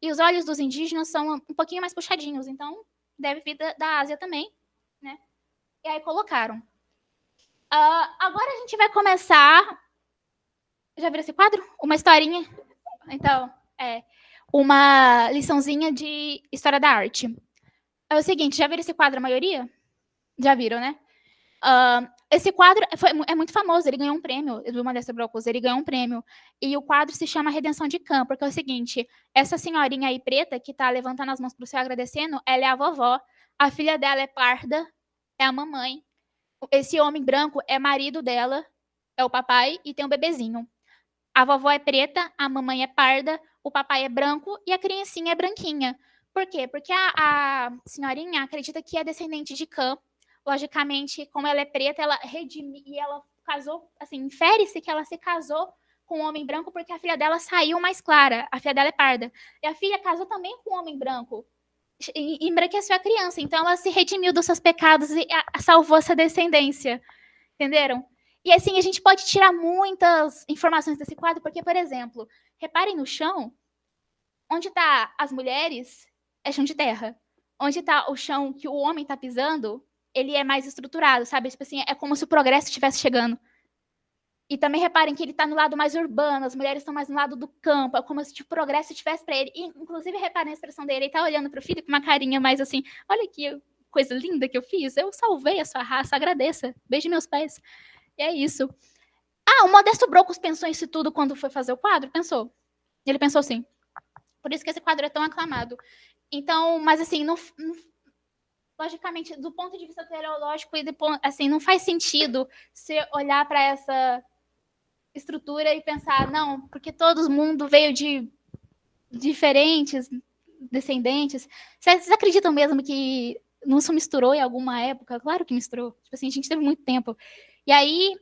e os olhos dos indígenas são um pouquinho mais puxadinhos. Então, deve vir da Ásia também, né? E aí colocaram. Agora a gente vai começar... Já viram esse quadro? Uma historinha. Então, uma liçãozinha de história da arte. É o seguinte, já viram esse quadro, a maioria? Já viram, né? Esse quadro é muito famoso, ele ganhou um prêmio, do Modesto Brocos, ele ganhou um prêmio. E o quadro se chama Redenção de Cã, porque é o seguinte, essa senhorinha aí preta, que tá levantando as mãos pro céu agradecendo, ela é a vovó, a filha dela é parda, é a mamãe. Esse homem branco é marido dela, é o papai, e tem um bebezinho. A vovó é preta, a mamãe é parda, o papai é branco e a criancinha é branquinha. Por quê? Porque a senhorinha acredita que é descendente de Cã. Logicamente, como ela é preta, ela redime e ela casou, assim, infere-se que ela se casou com um homem branco porque a filha dela saiu mais clara. A filha dela é parda. E a filha casou também com um homem branco. E embranqueceu a criança. Então, ela se redimiu dos seus pecados e salvou essa descendência. Entenderam? E assim, a gente pode tirar muitas informações desse quadro, porque, por exemplo, reparem no chão, onde tá as mulheres, é chão de terra. Onde está o chão que o homem está pisando, ele é mais estruturado, sabe? Tipo assim, é como se o progresso estivesse chegando. E também reparem que ele está no lado mais urbano, as mulheres estão mais no lado do campo, é como se tipo, o progresso estivesse para ele. E, inclusive, reparem a expressão dele, ele está olhando para o filho com uma carinha mais assim, olha que coisa linda que eu fiz, eu salvei a sua raça, agradeça, beije meus pés. E é isso. Ah, o Modesto Brocos pensou isso tudo quando foi fazer o quadro? Pensou. Ele pensou assim. Por isso que esse quadro é tão aclamado. Então, mas assim, logicamente, do ponto de vista teológico, assim, não faz sentido você olhar para essa estrutura e pensar, não, porque todo mundo veio de diferentes descendentes. Vocês acreditam mesmo que não se misturou em alguma época? Claro que misturou. Tipo assim, a gente teve muito tempo. E aí,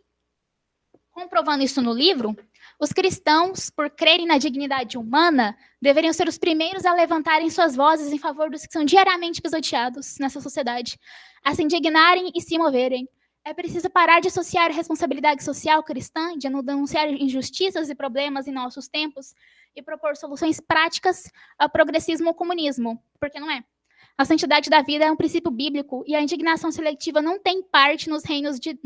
comprovando isso no livro, os cristãos, por crerem na dignidade humana, deveriam ser os primeiros a levantarem suas vozes em favor dos que são diariamente pisoteados nessa sociedade, a se indignarem e se moverem. É preciso parar de associar a responsabilidade social cristã, de denunciar injustiças e problemas em nossos tempos e propor soluções práticas ao progressismo ou comunismo, porque não é. A santidade da vida é um princípio bíblico e a indignação seletiva não tem parte no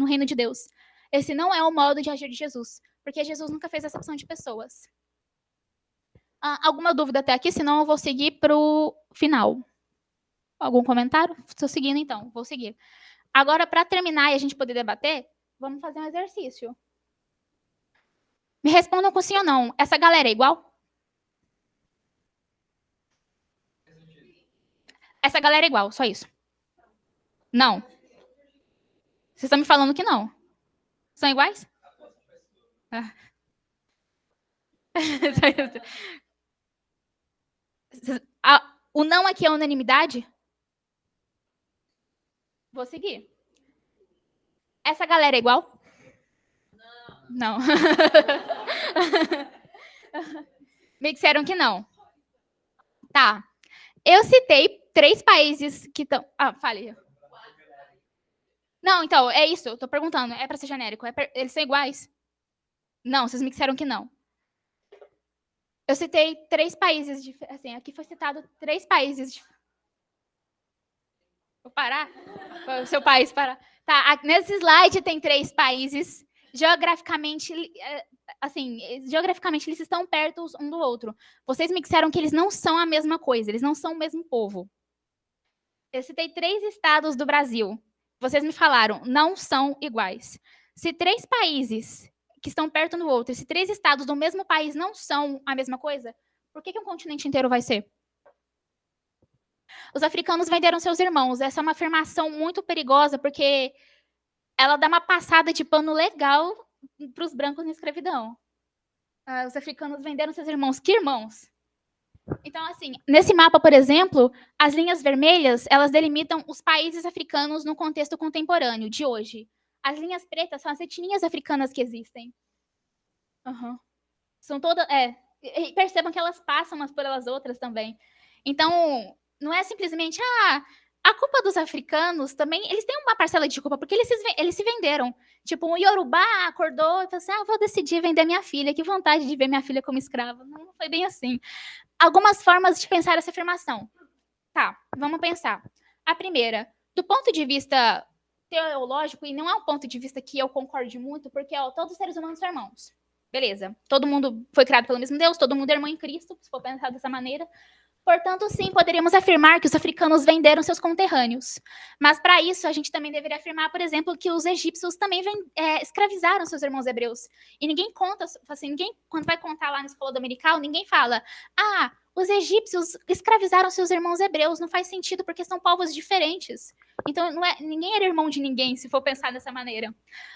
reino de Deus. Esse não é o modo de agir de Jesus, porque Jesus nunca fez acepção de pessoas. Alguma dúvida até aqui? Senão eu vou seguir para o final. Algum comentário? Estou seguindo, então. Vou seguir. Agora, para terminar e a gente poder debater, vamos fazer um exercício. Me respondam com sim ou não. Essa galera é igual? Essa galera é igual, só isso. Não. Vocês estão me falando que não. São iguais? O não aqui é unanimidade? Vou seguir. Essa galera é igual? Não. Me disseram que não. Tá. Eu citei 3 países que estão... fale. Não, então, é isso. Eu tô perguntando. É para ser genérico. Eles são iguais? Não, vocês me disseram que não. Eu citei 3 países... Assim, aqui foi citado 3 países... Vou parar? O seu país parar. Tá, nesse slide tem 3 países. Geograficamente, assim, eles estão perto um do outro. Vocês me disseram que eles não são a mesma coisa, eles não são o mesmo povo. Eu citei 3 estados do Brasil. Vocês me falaram, não são iguais. Se 3 países que estão perto um do outro, se 3 estados do mesmo país não são a mesma coisa, por que um continente inteiro vai ser? Os africanos venderam seus irmãos. Essa é uma afirmação muito perigosa, porque ela dá uma passada de pano legal para os brancos na escravidão. Os africanos venderam seus irmãos. Que irmãos? Então, assim, nesse mapa, por exemplo, as linhas vermelhas, elas delimitam os países africanos no contexto contemporâneo, de hoje. As linhas pretas são as etnias africanas que existem. São todas... E percebam que elas passam umas por elas outras também. Então, não é simplesmente... a culpa dos africanos também... Eles têm uma parcela de culpa, porque eles se venderam. Tipo, um Yorubá acordou e falou assim, vou decidir vender minha filha. Que vontade de ver minha filha como escrava. Não foi bem assim. Algumas formas de pensar essa afirmação. Tá, vamos pensar. A primeira, do ponto de vista teológico, e não é um ponto de vista que eu concorde muito, porque todos os seres humanos são irmãos. Beleza. Todo mundo foi criado pelo mesmo Deus, todo mundo é irmão em Cristo, se for pensar dessa maneira. Portanto, sim, poderíamos afirmar que os africanos venderam seus conterrâneos. Mas, para isso, a gente também deveria afirmar, por exemplo, que os egípcios também escravizaram seus irmãos hebreus. E ninguém conta, assim, quando vai contar lá na escola dominical, ninguém fala, os egípcios escravizaram seus irmãos hebreus. Não faz sentido, porque são povos diferentes. Então, ninguém era irmão de ninguém, se for pensar dessa maneira.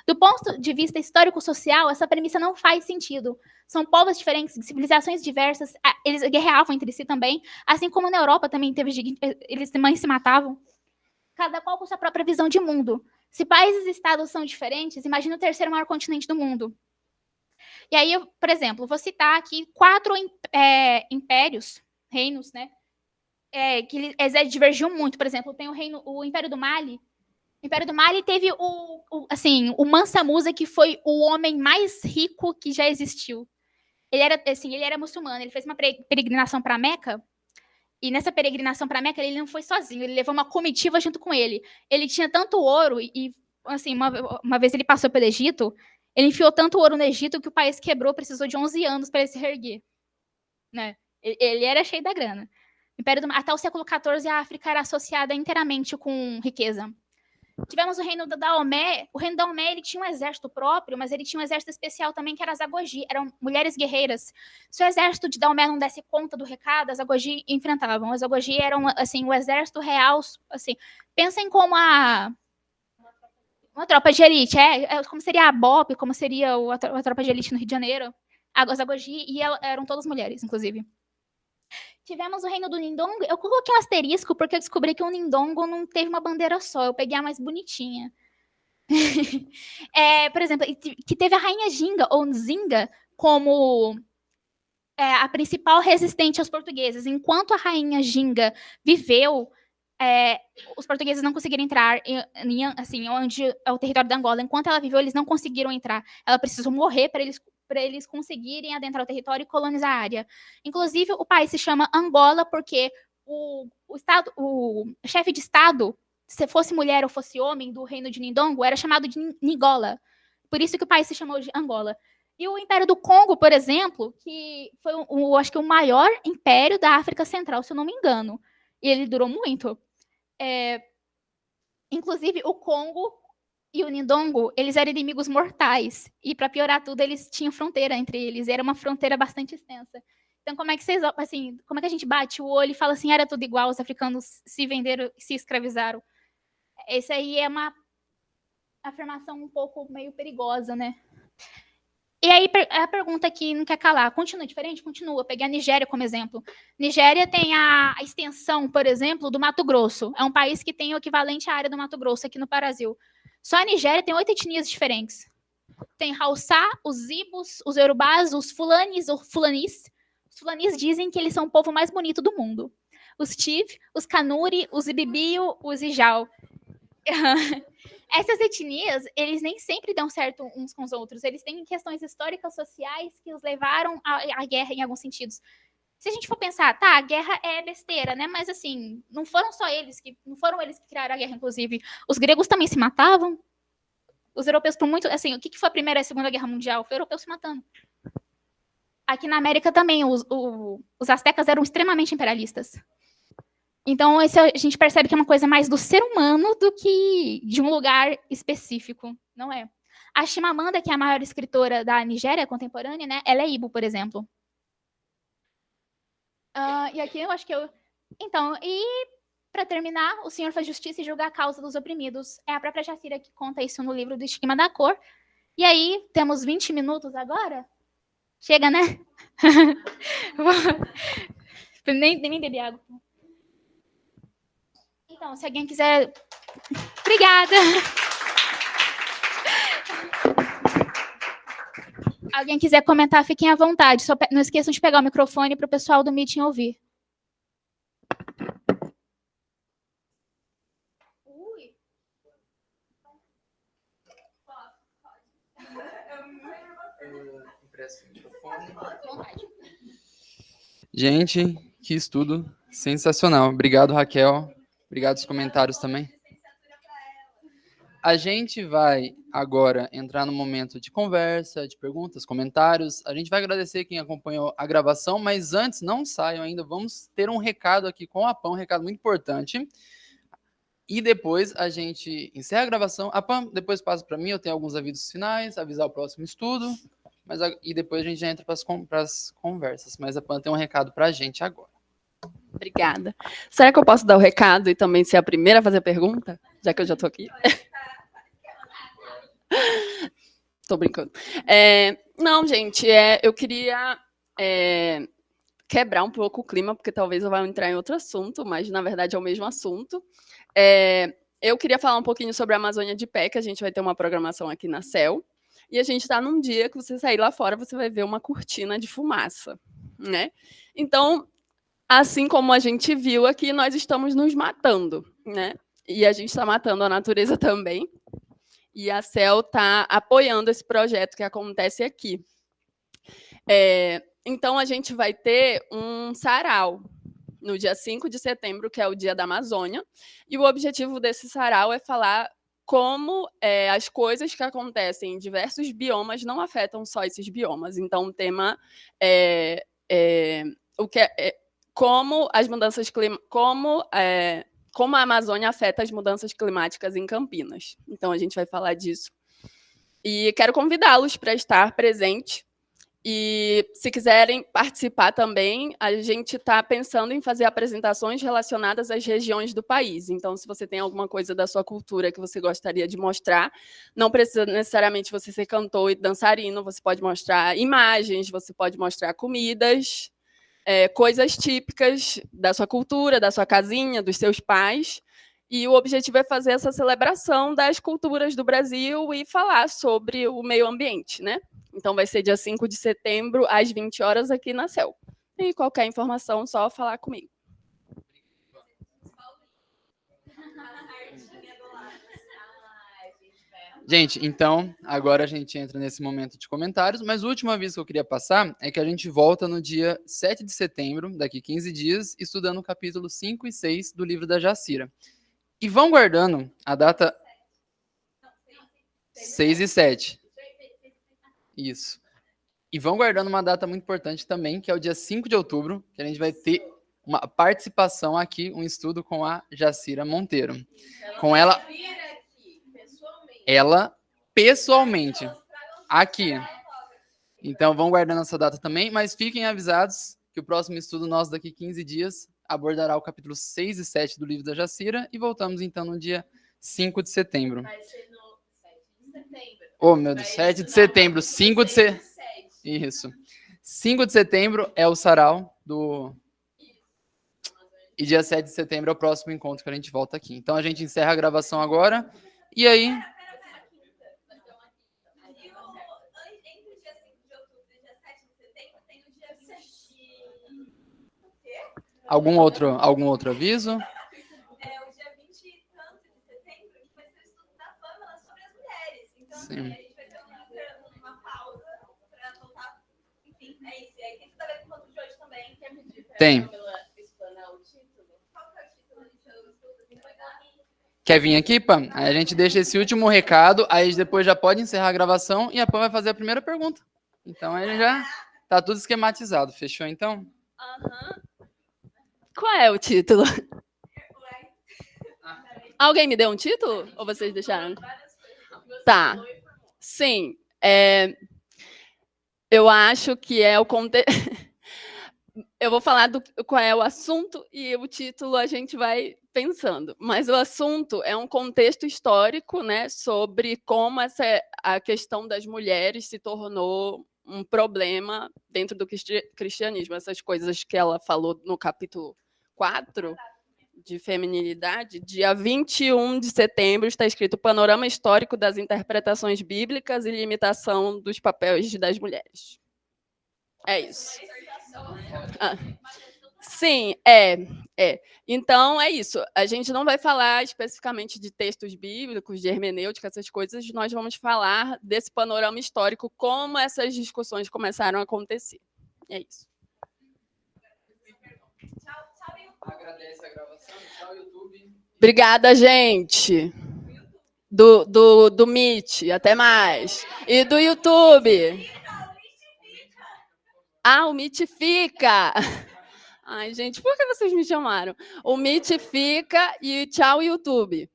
Do ponto de vista histórico-social, essa premissa não faz sentido. São povos diferentes, de civilizações diversas, eles guerreavam entre si também, assim como na Europa também eles também se matavam. Cada qual com sua própria visão de mundo. Se países e estados são diferentes, imagina o terceiro maior continente do mundo. E aí, por exemplo, vou citar aqui 4 impérios, reinos, né? Que eles divergiam muito. Por exemplo, tem o Império do Mali. O Império do Mali teve o Mansa Musa, que foi o homem mais rico que já existiu. Ele era muçulmano, ele fez uma peregrinação para Meca, E nessa peregrinação para Meca, ele não foi sozinho, ele levou uma comitiva junto com ele. Ele tinha tanto ouro, e assim, uma vez ele passou pelo Egito, ele enfiou tanto ouro no Egito que o país quebrou, precisou de 11 anos para ele se reerguer. Né? Ele era cheio da grana. Até o século XIV, a África era associada inteiramente com riqueza. Tivemos o reino da Daomé. O reino da Daomé, ele tinha um exército próprio, mas ele tinha um exército especial também, que era as Agogi. Eram mulheres guerreiras. Se o exército de Daomé não desse conta do recado, as Agogi enfrentavam. As Agogi eram, assim, o exército real. Assim, pensem como uma tropa de elite. Como seria a BOP, como seria a tropa de elite no Rio de Janeiro. As Agogi, e eram todas mulheres, inclusive. Tivemos o reino do Nindongo. Eu coloquei um asterisco porque eu descobri que o Nindongo não teve uma bandeira só. Eu peguei a mais bonitinha. Por exemplo, que teve a rainha Ginga, ou Nzinga, como a principal resistente aos portugueses. Enquanto a rainha Ginga viveu, os portugueses não conseguiram entrar assim, onde é o território da Angola. Enquanto ela viveu, eles não conseguiram entrar. Ela precisou morrer para eles conseguirem adentrar o território e colonizar a área. Inclusive, o país se chama Angola porque o chefe de Estado, se fosse mulher ou fosse homem do reino de Nindongo, era chamado de Nigola. Por isso que o país se chamou de Angola. E o Império do Congo, por exemplo, que foi, acho que o maior império da África Central, se eu não me engano. E ele durou muito. Inclusive, o Congo e o Nindongo, eles eram inimigos mortais. E, para piorar tudo, eles tinham fronteira entre eles. Era uma fronteira bastante extensa. Então, como é que a gente bate o olho e fala assim, era tudo igual, os africanos se venderam, se escravizaram? Essa aí é uma afirmação um pouco meio perigosa, né? E aí, a pergunta que não quer calar, continua diferente? Continua. Eu peguei a Nigéria como exemplo. Nigéria tem a extensão, por exemplo, do Mato Grosso. É um país que tem o equivalente à área do Mato Grosso aqui no Brasil. Só a Nigéria tem 8 etnias diferentes. Tem Hausa, os Ibos, os Yorubás, os Fulanis ou Fulanis. Os Fulanis dizem que eles são o povo mais bonito do mundo. Os Tiv, os Kanuri, os Ibibio, os Ijau. Essas etnias, eles nem sempre dão certo uns com os outros. Eles têm questões históricas, sociais, que os levaram à guerra em alguns sentidos. Se a gente for pensar, tá, a guerra é besteira, né? Mas, assim, não foram eles que criaram a guerra, inclusive. Os gregos também se matavam. Os europeus, por muito... Assim, o que foi a Primeira e a Segunda Guerra Mundial? Foi europeus se matando. Aqui na América também, os astecas eram extremamente imperialistas. Então, a gente percebe que é uma coisa mais do ser humano do que de um lugar específico, não é? A Chimamanda, que é a maior escritora da Nigéria contemporânea, né? Ela é Ibo, por exemplo. E aqui eu acho que eu... Então, e para terminar, o Senhor faz justiça e julga a causa dos oprimidos. É a própria Jacira que conta isso no livro do Estigma da Cor. E aí, temos 20 minutos agora? Chega, né? nem bebi água. Então, se alguém quiser... Obrigada! Alguém quiser comentar, fiquem à vontade. Só não esqueçam de pegar o microfone para o pessoal do meeting ouvir. Gente, que estudo sensacional. Obrigado, Raquel. Obrigado pelos comentários também. A gente vai agora entrar no momento de conversa, de perguntas, comentários. A gente vai agradecer quem acompanhou a gravação, mas antes, não saiam ainda, vamos ter um recado aqui com a Pam, um recado muito importante. E depois a gente encerra a gravação. A Pam depois passa para mim, eu tenho alguns avisos finais, avisar o próximo estudo, e depois a gente já entra para as conversas. Mas a Pam tem um recado para a gente agora. Obrigada. Será que eu posso dar o recado e também ser a primeira a fazer a pergunta? Já que eu já estou aqui. Estou brincando. Não, gente, eu queria quebrar um pouco o clima, porque talvez eu vá entrar em outro assunto, mas, na verdade, é o mesmo assunto. Eu queria falar um pouquinho sobre a Amazônia de Pé, que a gente vai ter uma programação aqui na CEL, e a gente está num dia que você sair lá fora, você vai ver uma cortina de fumaça, né? Então, assim como a gente viu aqui, nós estamos nos matando, né? E a gente está matando a natureza também. E a CEL está apoiando esse projeto que acontece aqui. Então, a gente vai ter um sarau, no dia 5 de setembro, que é o Dia da Amazônia. E o objetivo desse sarau é falar como as coisas que acontecem em diversos biomas não afetam só esses biomas. Então, o tema como as mudanças como a Amazônia afeta as mudanças climáticas em Campinas. Então, a gente vai falar disso. E quero convidá-los para estar presente. E, se quiserem participar também, a gente está pensando em fazer apresentações relacionadas às regiões do país. Então, se você tem alguma coisa da sua cultura que você gostaria de mostrar, não precisa necessariamente você ser cantor e dançarino, você pode mostrar imagens, você pode mostrar comidas, coisas típicas da sua cultura, da sua casinha, dos seus pais. E o objetivo é fazer essa celebração das culturas do Brasil e falar sobre o meio ambiente, né? Então, vai ser dia 5 de setembro, às 20 horas, aqui na CEL. E qualquer informação, só falar comigo. Gente, então, agora a gente entra nesse momento de comentários, mas o último aviso que eu queria passar é que a gente volta no dia 7 de setembro, daqui 15 dias, estudando o capítulo 5 e 6 do livro da Jacira. E vão guardando a data 6 e 7. Isso. E vão guardando uma data muito importante também, que é o dia 5 de outubro, que a gente vai ter uma participação aqui, um estudo com a Jacira Monteiro. Com ela pessoalmente, aqui. Então, vão guardando essa data também, mas fiquem avisados que o próximo estudo nosso daqui 15 dias abordará o capítulo 6 e 7 do livro da Jacira e voltamos então no dia 5 de setembro. Vai ser no 7 de setembro. Oh, meu Deus, 7 de setembro, 5 de setembro. Isso. 5 de setembro é o sarau do... E dia 7 de setembro é o próximo encontro que a gente volta aqui. Então, a gente encerra a gravação agora. E aí... Algum outro aviso? O dia 20 e tanto de setembro, a gente vai ter o estudo da Pâmela sobre as mulheres. Então, Sim. assim, a gente vai ter uma pausa para voltar. Enfim, é isso. E aí tem tudo a ver com o encontro de hoje também. Quer pedir para Tem. a Pâmela explanar o título? Qual que é o título? A gente vai dar. Quer vir aqui, Pam? Aí a gente deixa esse último recado, aí depois já pode encerrar a gravação e a Pam vai fazer a primeira pergunta. Então, aí já tá tudo esquematizado. Fechou, então? Aham. Qual é o título? Alguém me deu um título? Ou vocês deixaram? Tá. Sim. Eu acho que é o contexto. Eu vou falar qual é o assunto e o título a gente vai pensando. Mas o assunto é um contexto histórico, né, sobre como a questão das mulheres se tornou um problema dentro do cristianismo. Essas coisas que ela falou no capítulo 4 de feminilidade, dia 21 de setembro está escrito Panorama Histórico das Interpretações Bíblicas e Limitação dos Papéis das Mulheres. É isso. Sim, Então, é isso. A gente não vai falar especificamente de textos bíblicos, de hermenêutica, essas coisas. Nós vamos falar desse panorama histórico, como essas discussões começaram a acontecer. É isso. Agradece a gravação. Tchau, YouTube. Obrigada, gente. Do Meet. Até mais. E do YouTube. Ah, o Meet fica. Ai, gente, por que vocês me chamaram? O Meet fica e tchau, YouTube.